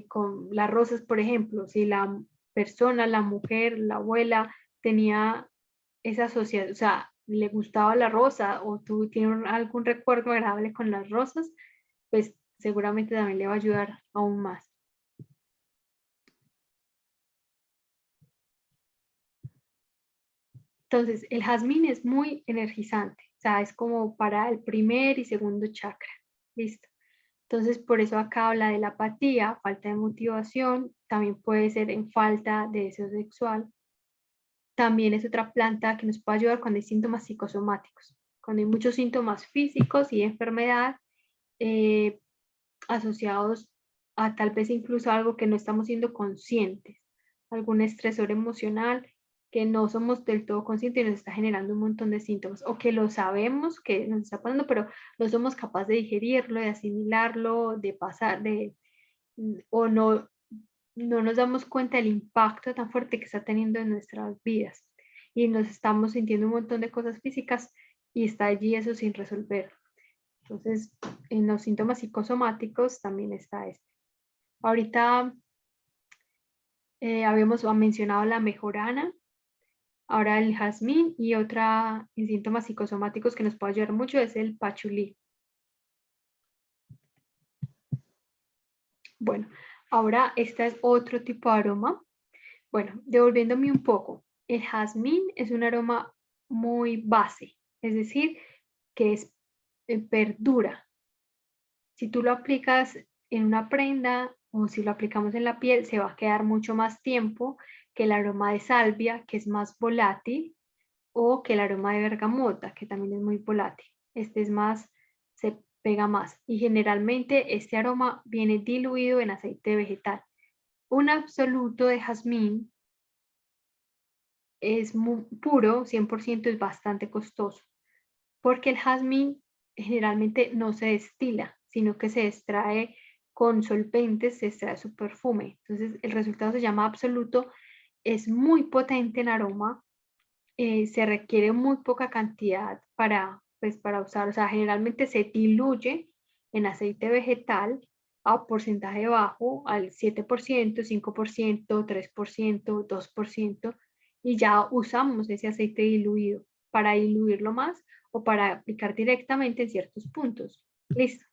Con las rosas, por ejemplo, si la persona, la mujer, la abuela tenía esa asociación, o sea, le gustaba la rosa o tú tienes algún recuerdo agradable con las rosas, pues seguramente también le va a ayudar aún más. Entonces, el jazmín es muy energizante, o sea, es como para el primer y segundo chakra. Listo. Entonces, por eso acá habla de la apatía, falta de motivación, también puede ser en falta de deseo sexual. También es otra planta que nos puede ayudar cuando hay síntomas psicosomáticos, cuando hay muchos síntomas físicos y enfermedad eh, asociados a tal vez incluso algo que no estamos siendo conscientes, algún estresor emocional que no somos del todo conscientes y nos está generando un montón de síntomas, o que lo sabemos que nos está pasando, pero no somos capaces de digerirlo, de asimilarlo, de pasar, o no nos damos cuenta del impacto tan fuerte que está teniendo en nuestras vidas. Y nos estamos sintiendo un montón de cosas físicas y está allí eso sin resolver. Entonces, en los síntomas psicosomáticos también está este. Ahorita habíamos mencionado la mejorana, ahora el jazmín, y otra en síntomas psicosomáticos que nos puede ayudar mucho es el pachulí. Bueno, ahora este es otro tipo de aroma. Bueno, devolviéndome un poco, el jazmín es un aroma muy base, es decir, que es perdura. Si tú lo aplicas en una prenda o si lo aplicamos en la piel, se va a quedar mucho más tiempo que el aroma de salvia, que es más volátil, o que el aroma de bergamota, que también es muy volátil. Este es más, se pega más. Y generalmente este aroma viene diluido en aceite vegetal. Un absoluto de jazmín es muy puro, 100% es bastante costoso, porque el jazmín generalmente no se destila, sino que se extrae con solventes, se extrae su perfume. Entonces el resultado se llama absoluto, es muy potente en aroma, se requiere muy poca cantidad pues, para usar, o sea, generalmente se diluye en aceite vegetal a porcentaje bajo, al 7%, 5%, 3%, 2%, y ya usamos ese aceite diluido para diluirlo más o para aplicar directamente en ciertos puntos. Listo.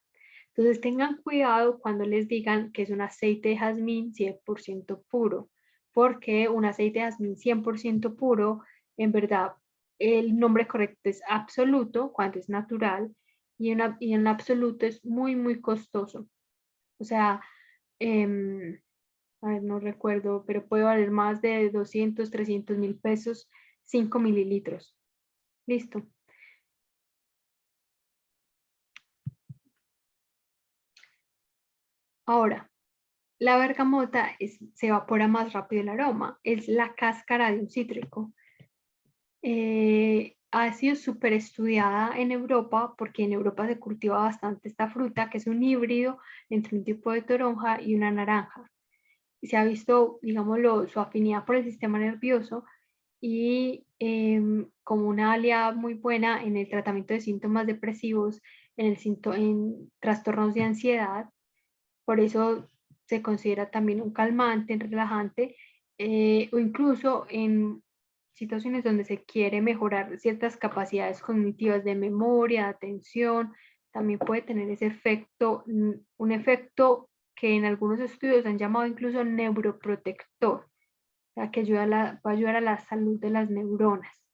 Entonces tengan cuidado cuando les digan que es un aceite de jazmín 100% puro, porque un aceite de jazmín 100% puro, en verdad, el nombre correcto es absoluto, cuando es natural, y en absoluto es muy, muy costoso. O sea, eh, a ver, no recuerdo, pero puede valer más de 200, 300.000 pesos, 5 mililitros. Listo. Ahora, la bergamota se evapora más rápido el aroma, es la cáscara de un cítrico. ha sido súper estudiada en Europa, porque en Europa se cultiva bastante esta fruta, que es un híbrido entre un tipo de toronja y una naranja. Y se ha visto, digámoslo, su afinidad por el sistema nervioso y como una aliada muy buena en el tratamiento de síntomas depresivos, en trastornos de ansiedad. Por eso se considera también un calmante, un relajante, o incluso en situaciones donde se quiere mejorar ciertas capacidades cognitivas de memoria, atención, también puede tener ese efecto, un efecto que en algunos estudios han llamado incluso neuroprotector, o sea, que puede ayudar a la salud de las neuronas.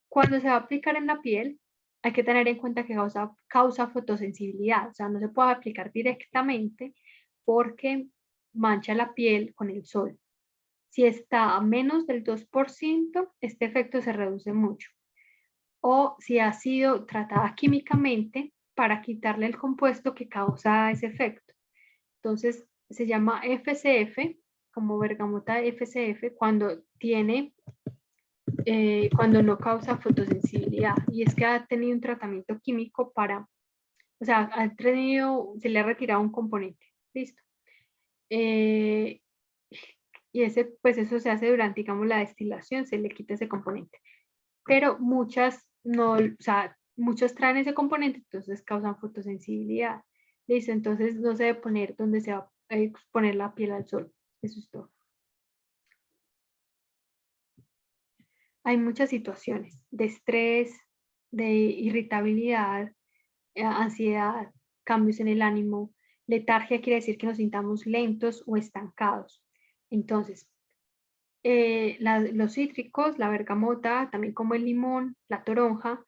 Cuando se va a aplicar en la piel, hay que tener en cuenta que causa fotosensibilidad, o sea, no se puede aplicar directamente porque mancha la piel con el sol. Si está a menos del 2%, este efecto se reduce mucho. O si ha sido tratada químicamente para quitarle el compuesto que causa ese efecto. Entonces, se llama FCF, como bergamota FCF, cuando no causa fotosensibilidad. Y es que ha tenido un tratamiento químico o sea, se le ha retirado un componente. Listo. Y pues eso se hace durante, digamos, la destilación, se le quita ese componente. Pero muchas no, o sea, muchos traen ese componente, entonces causan fotosensibilidad. Listo, entonces no se debe poner donde se va a exponer la piel al sol. Eso es todo. Hay muchas situaciones de estrés, de irritabilidad, ansiedad, cambios en el ánimo. Letargia quiere decir que nos sintamos lentos o estancados. Entonces, los cítricos, la bergamota, también como el limón, la toronja,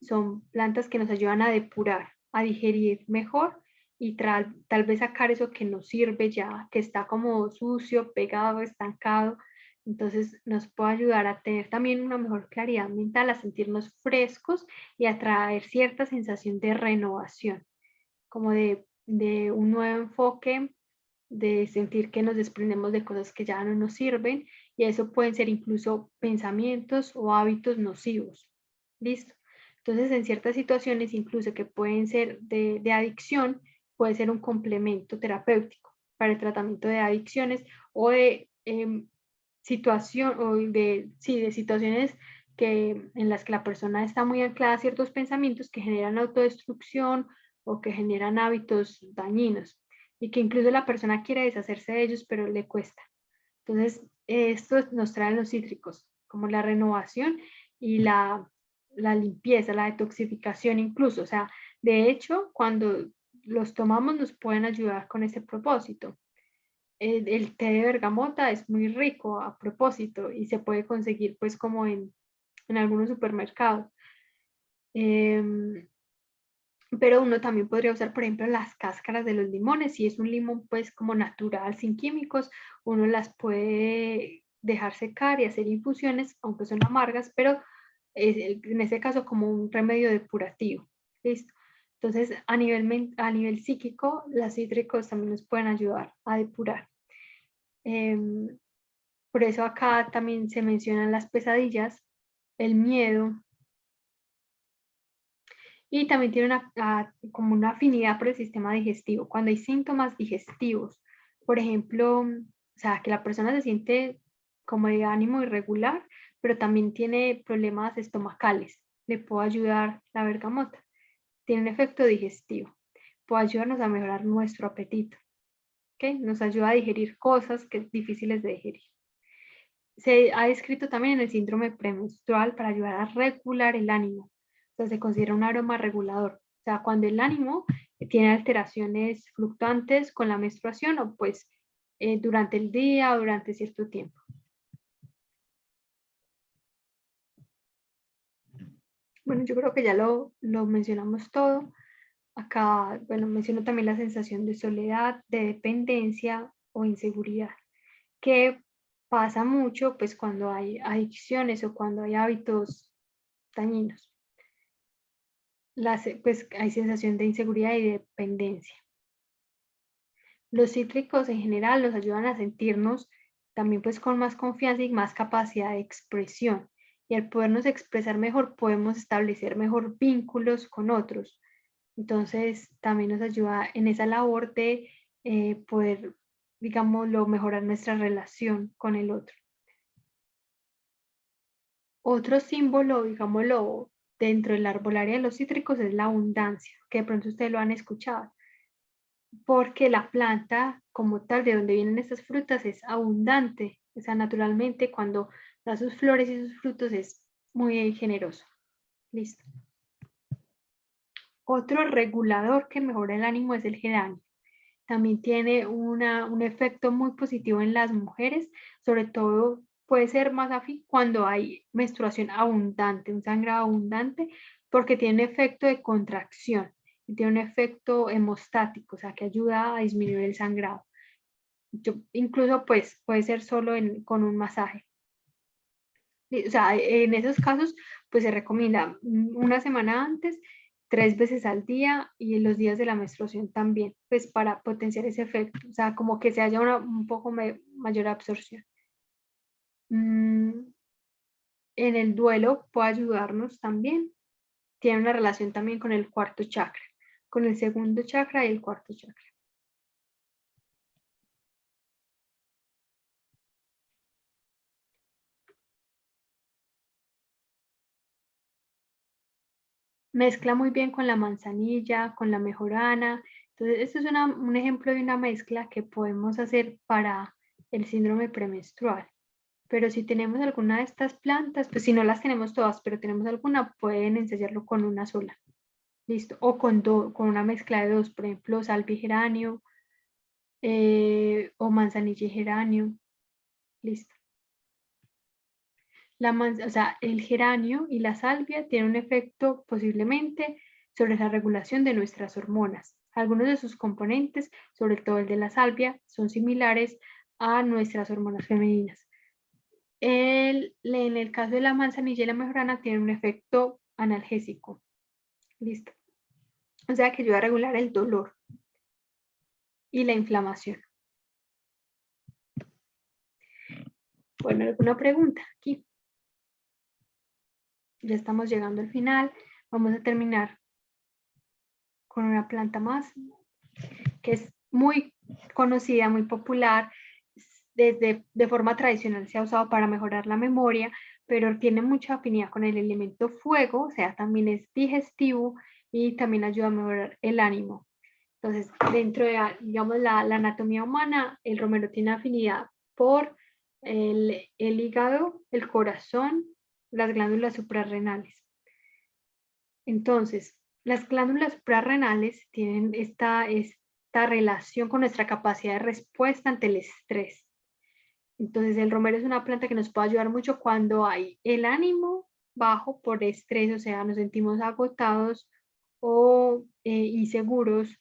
son plantas que nos ayudan a depurar, a digerir mejor y tal vez sacar eso que nos sirve ya, que está como sucio, pegado, estancado. Entonces nos puede ayudar a tener también una mejor claridad mental, a sentirnos frescos y a traer cierta sensación de renovación, como de un nuevo enfoque, de sentir que nos desprendemos de cosas que ya no nos sirven, y eso pueden ser incluso pensamientos o hábitos nocivos. ¿Listo? Entonces, en ciertas situaciones, incluso que pueden ser de adicción, puede ser un complemento terapéutico para el tratamiento de adicciones o de de situaciones en las que la persona está muy anclada a ciertos pensamientos que generan autodestrucción o que generan hábitos dañinos y que incluso la persona quiere deshacerse de ellos, pero le cuesta. Entonces, esto nos traen los cítricos, como la renovación y la limpieza, la detoxificación incluso. O sea, de hecho, cuando los tomamos nos pueden ayudar con ese propósito. El té de bergamota es muy rico a propósito y se puede conseguir pues como en algunos supermercados. Pero uno también podría usar, por ejemplo, las cáscaras de los limones. Si es un limón pues como natural, sin químicos, uno las puede dejar secar y hacer infusiones, aunque son amargas, pero en ese caso como un remedio depurativo. ¿Listo? Entonces, a nivel psíquico, las cítricos también nos pueden ayudar a depurar. Por eso acá también se mencionan las pesadillas, el miedo, y también tiene como una afinidad por el sistema digestivo. Cuando hay síntomas digestivos, por ejemplo, o sea, que la persona se siente como de ánimo irregular, pero también tiene problemas estomacales, le puede ayudar la bergamota. Tiene un efecto digestivo, puede ayudarnos a mejorar nuestro apetito, ¿ok? Nos ayuda a digerir cosas que es difíciles de digerir. Se ha descrito también en el síndrome premenstrual para ayudar a regular el ánimo. O sea, se considera un aroma regulador. O sea, cuando el ánimo tiene alteraciones fluctuantes con la menstruación o pues durante el día o durante cierto tiempo. Bueno, yo creo que ya lo mencionamos todo. Acá, bueno, menciono también la sensación de soledad, de dependencia o inseguridad, que pasa mucho pues cuando hay adicciones o cuando hay hábitos dañinos. Pues hay sensación de inseguridad y dependencia. Los cítricos en general nos ayudan a sentirnos también pues con más confianza y más capacidad de expresión. y al podernos expresar mejor podemos establecer mejor vínculos con otros. Entonces también nos ayuda en esa labor de poder, digámoslo, mejorar nuestra relación con el otro. Otro símbolo, digámoslo, dentro del arbolaria de los cítricos es la abundancia, que de pronto ustedes lo han escuchado, porque la planta como tal, de donde vienen estas frutas, es abundante. O sea, naturalmente cuando da sus flores y sus frutos es muy generoso. Listo. Otro regulador que mejora el ánimo es el geranio. También tiene un efecto muy positivo en las mujeres, sobre todo puede ser más afín cuando hay menstruación abundante, un sangrado abundante, porque tiene un efecto de contracción y tiene un efecto hemostático, o sea, que ayuda a disminuir el sangrado. Incluso pues puede ser solo con un masaje. O sea, en esos casos pues se recomienda una semana antes, 3 veces al día y en los días de la menstruación también, pues para potenciar ese efecto, o sea, como que se haya un poco mayor absorción. En el duelo puede ayudarnos también, tiene una relación también con el cuarto chakra, con el segundo chakra y el cuarto chakra. Mezcla muy bien con la manzanilla, con la mejorana. Entonces, este es un ejemplo de una mezcla que podemos hacer para el síndrome premenstrual. Pero si tenemos alguna de estas plantas, pues si no las tenemos todas, pero tenemos alguna, pueden ensayarlo con una sola. Listo. O con una mezcla de dos, por ejemplo, salvia y geranio, o manzanilla y geranio. Listo. O sea, el geranio y la salvia tienen un efecto posiblemente sobre la regulación de nuestras hormonas. Algunos de sus componentes, sobre todo el de la salvia, son similares a nuestras hormonas femeninas. En el caso de la manzanilla y la mejorana tiene un efecto analgésico. Listo. O sea que ayuda a regular el dolor y la inflamación. Bueno, ¿alguna pregunta aquí? Ya estamos llegando al final. Vamos a terminar con una planta más que es muy conocida, muy popular. De forma tradicional se ha usado para mejorar la memoria, pero tiene mucha afinidad con el elemento fuego, o sea, también es digestivo y también ayuda a mejorar el ánimo. Entonces, dentro de, digamos, la anatomía humana, el romero tiene afinidad por el hígado, el corazón, las glándulas suprarrenales. Entonces, las glándulas suprarrenales tienen esta relación con nuestra capacidad de respuesta ante el estrés. Entonces, el romero es una planta que nos puede ayudar mucho cuando hay el ánimo bajo por estrés, o sea, nos sentimos agotados o inseguros.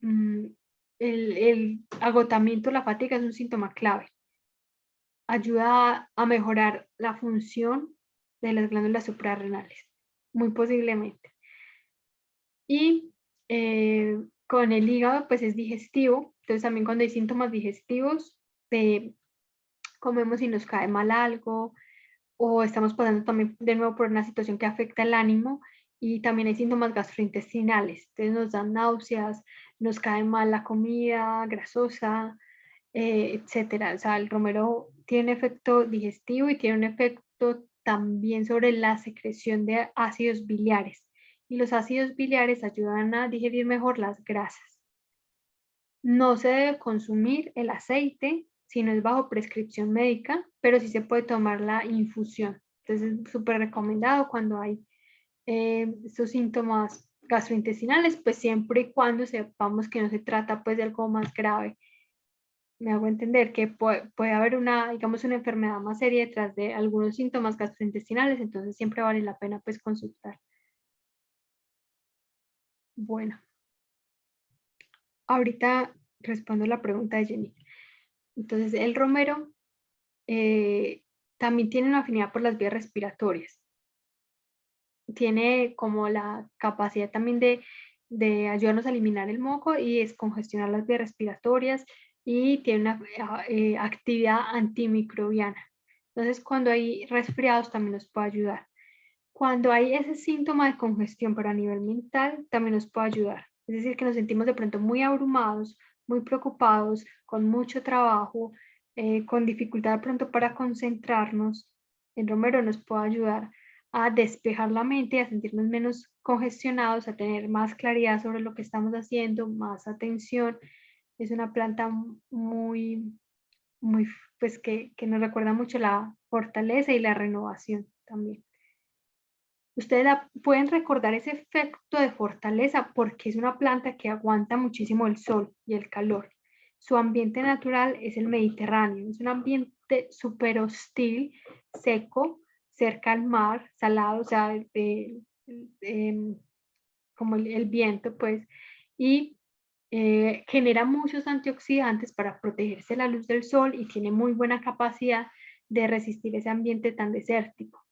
El agotamiento, la fatiga es un síntoma clave. Ayuda a mejorar la función de las glándulas suprarrenales, muy posiblemente. Y con el hígado, pues es digestivo. Entonces también cuando hay síntomas digestivos, comemos y nos cae mal algo, o estamos pasando también de nuevo por una situación que afecta el ánimo, y también hay síntomas gastrointestinales. Entonces nos dan náuseas, nos cae mal la comida grasosa, etcétera. O sea, el romero tiene efecto digestivo y tiene un efecto también sobre la secreción de ácidos biliares. Y los ácidos biliares ayudan a digerir mejor las grasas. No se debe consumir el aceite si no es bajo prescripción médica, pero sí se puede tomar la infusión. Entonces es súper recomendado cuando hay estos síntomas gastrointestinales, pues siempre y cuando sepamos que no se trata pues de algo más grave. Me hago entender que puede haber digamos, una enfermedad más seria detrás de algunos síntomas gastrointestinales, entonces siempre vale la pena pues consultar. Bueno, ahorita respondo la pregunta de Jenny. Entonces, el romero también tiene una afinidad por las vías respiratorias. Tiene como la capacidad también de ayudarnos a eliminar el moco y descongestionar las vías respiratorias, y tiene una actividad antimicrobiana. Entonces, cuando hay resfriados también nos puede ayudar. Cuando hay ese síntoma de congestión, pero a nivel mental, también nos puede ayudar. Es decir, que nos sentimos de pronto muy abrumados, muy preocupados, con mucho trabajo, con dificultad de pronto para concentrarnos. El romero nos puede ayudar a despejar la mente, a sentirnos menos congestionados, a tener más claridad sobre lo que estamos haciendo, más atención. Es una planta muy, muy, pues que nos recuerda mucho la fortaleza y la renovación también. Ustedes pueden recordar ese efecto de fortaleza porque es una planta que aguanta muchísimo el sol y el calor. Su ambiente natural es el Mediterráneo, es un ambiente súper hostil, seco, cerca al mar, salado, o sea, como el viento, pues, y genera muchos antioxidantes para protegerse de la luz del sol y tiene muy buena capacidad de resistir ese ambiente tan desértico.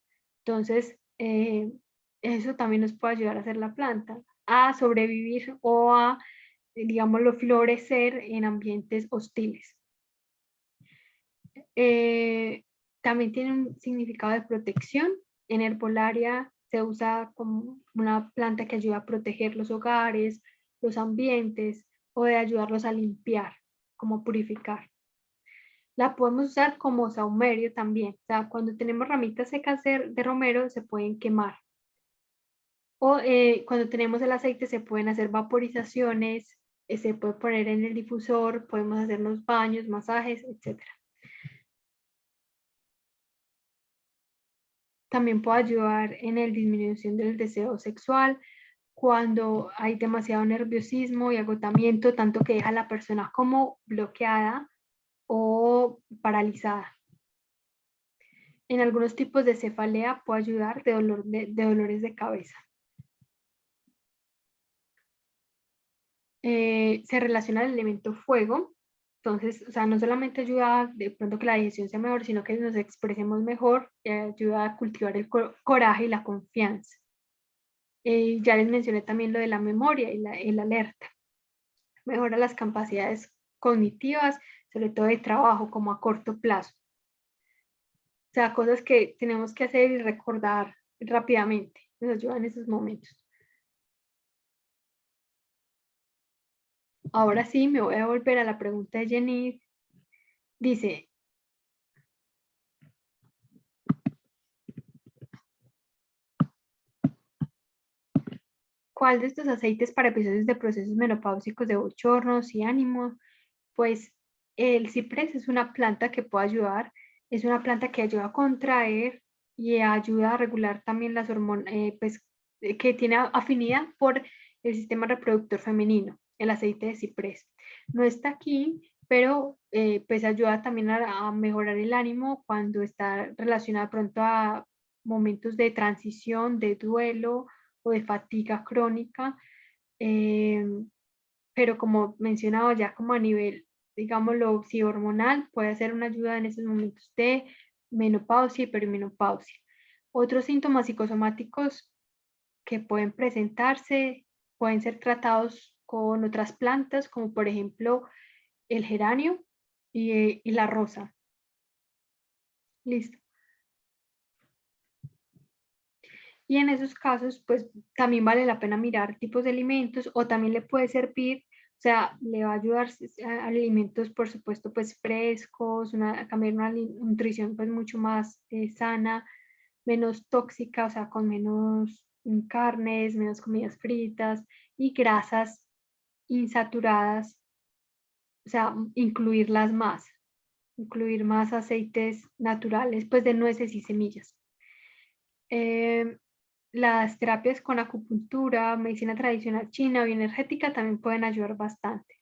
Entonces, eso también nos puede ayudar a hacer la planta, a sobrevivir o a, digámoslo, florecer en ambientes hostiles. Eh, También tiene un significado de protección. En herbolaria se usa como una planta que ayuda a proteger los hogares, los ambientes o de ayudarlos a limpiar, como purificar. La podemos usar como saumerio también. O sea, cuando tenemos ramitas secas de romero se pueden quemar. O cuando tenemos el aceite se pueden hacer vaporizaciones, se puede poner en el difusor, podemos hacernos baños, masajes, etc. También puede ayudar en la disminución del deseo sexual cuando hay demasiado nerviosismo y agotamiento, tanto que deja a la persona como bloqueada o paralizada. En algunos tipos de cefalea puede ayudar de dolores de cabeza. Se relaciona al elemento fuego. Entonces, o sea, no solamente ayuda de pronto que la digestión sea mejor, sino que nos expresemos mejor, ayuda a cultivar el coraje y la confianza. Ya les mencioné también lo de la memoria y el alerta. Mejora las capacidades cognitivas, sobre todo de trabajo, como a corto plazo. O sea, cosas que tenemos que hacer y recordar rápidamente. Nos ayuda en esos momentos. Ahora sí, me voy a volver a la pregunta de Jenny. Dice, ¿cuál de estos aceites para episodios de procesos menopáusicos de bochornos y ánimo? Pues el ciprés es una planta que puede ayudar, es una planta que ayuda a contraer y ayuda a regular también las hormonas, pues que tiene afinidad por el sistema reproductor femenino, el aceite de ciprés. No está aquí, pero pues ayuda también a mejorar el ánimo cuando está relacionado pronto a momentos de transición, de duelo o de fatiga crónica. Eh, pero como mencionaba ya como a nivel, digámoslo, si hormonal, puede ser una ayuda en esos momentos de menopausia y perimenopausia. Otros síntomas psicosomáticos que pueden presentarse pueden ser tratados con otras plantas, como por ejemplo el geranio y la rosa. Listo. Y en esos casos, pues también vale la pena mirar tipos de alimentos o también le puede servir, o sea, le va a ayudar a alimentos, por supuesto, pues frescos, a cambiar una nutrición pues mucho más sana, menos tóxica, o sea, con menos carnes, menos comidas fritas y grasas insaturadas, o sea, incluir más aceites naturales, pues de nueces y semillas. Eh, las terapias con acupuntura, medicina tradicional china, bioenergética también pueden ayudar bastante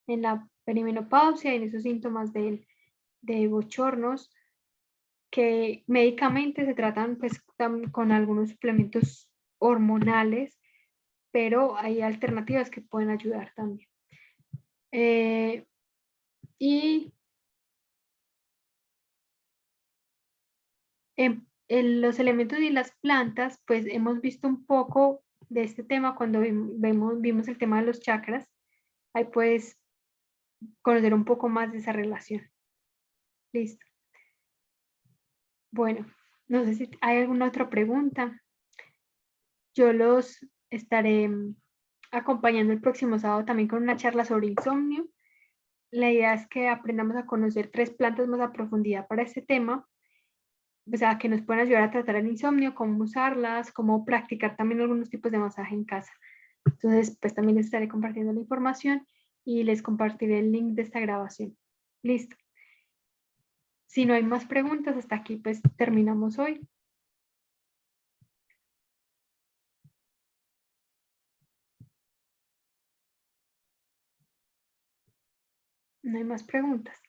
en la perimenopausia y en esos síntomas de bochornos que médicamente se tratan pues con algunos suplementos hormonales, pero hay alternativas que pueden ayudar también. Y los elementos y las plantas, pues hemos visto un poco de este tema cuando vimos el tema de los chakras. Ahí puedes conocer un poco más de esa relación. Listo. Bueno, no sé si hay alguna otra pregunta. Yo los estaré acompañando el próximo sábado también con una charla sobre insomnio. La idea es que aprendamos a conocer 3 plantas más a profundidad para este tema, o sea, que nos pueden ayudar a tratar el insomnio, cómo usarlas, cómo practicar también algunos tipos de masaje en casa. Entonces, pues también les estaré compartiendo la información y les compartiré el link de esta grabación. Listo. Si no hay más preguntas, hasta aquí pues terminamos hoy. No hay más preguntas.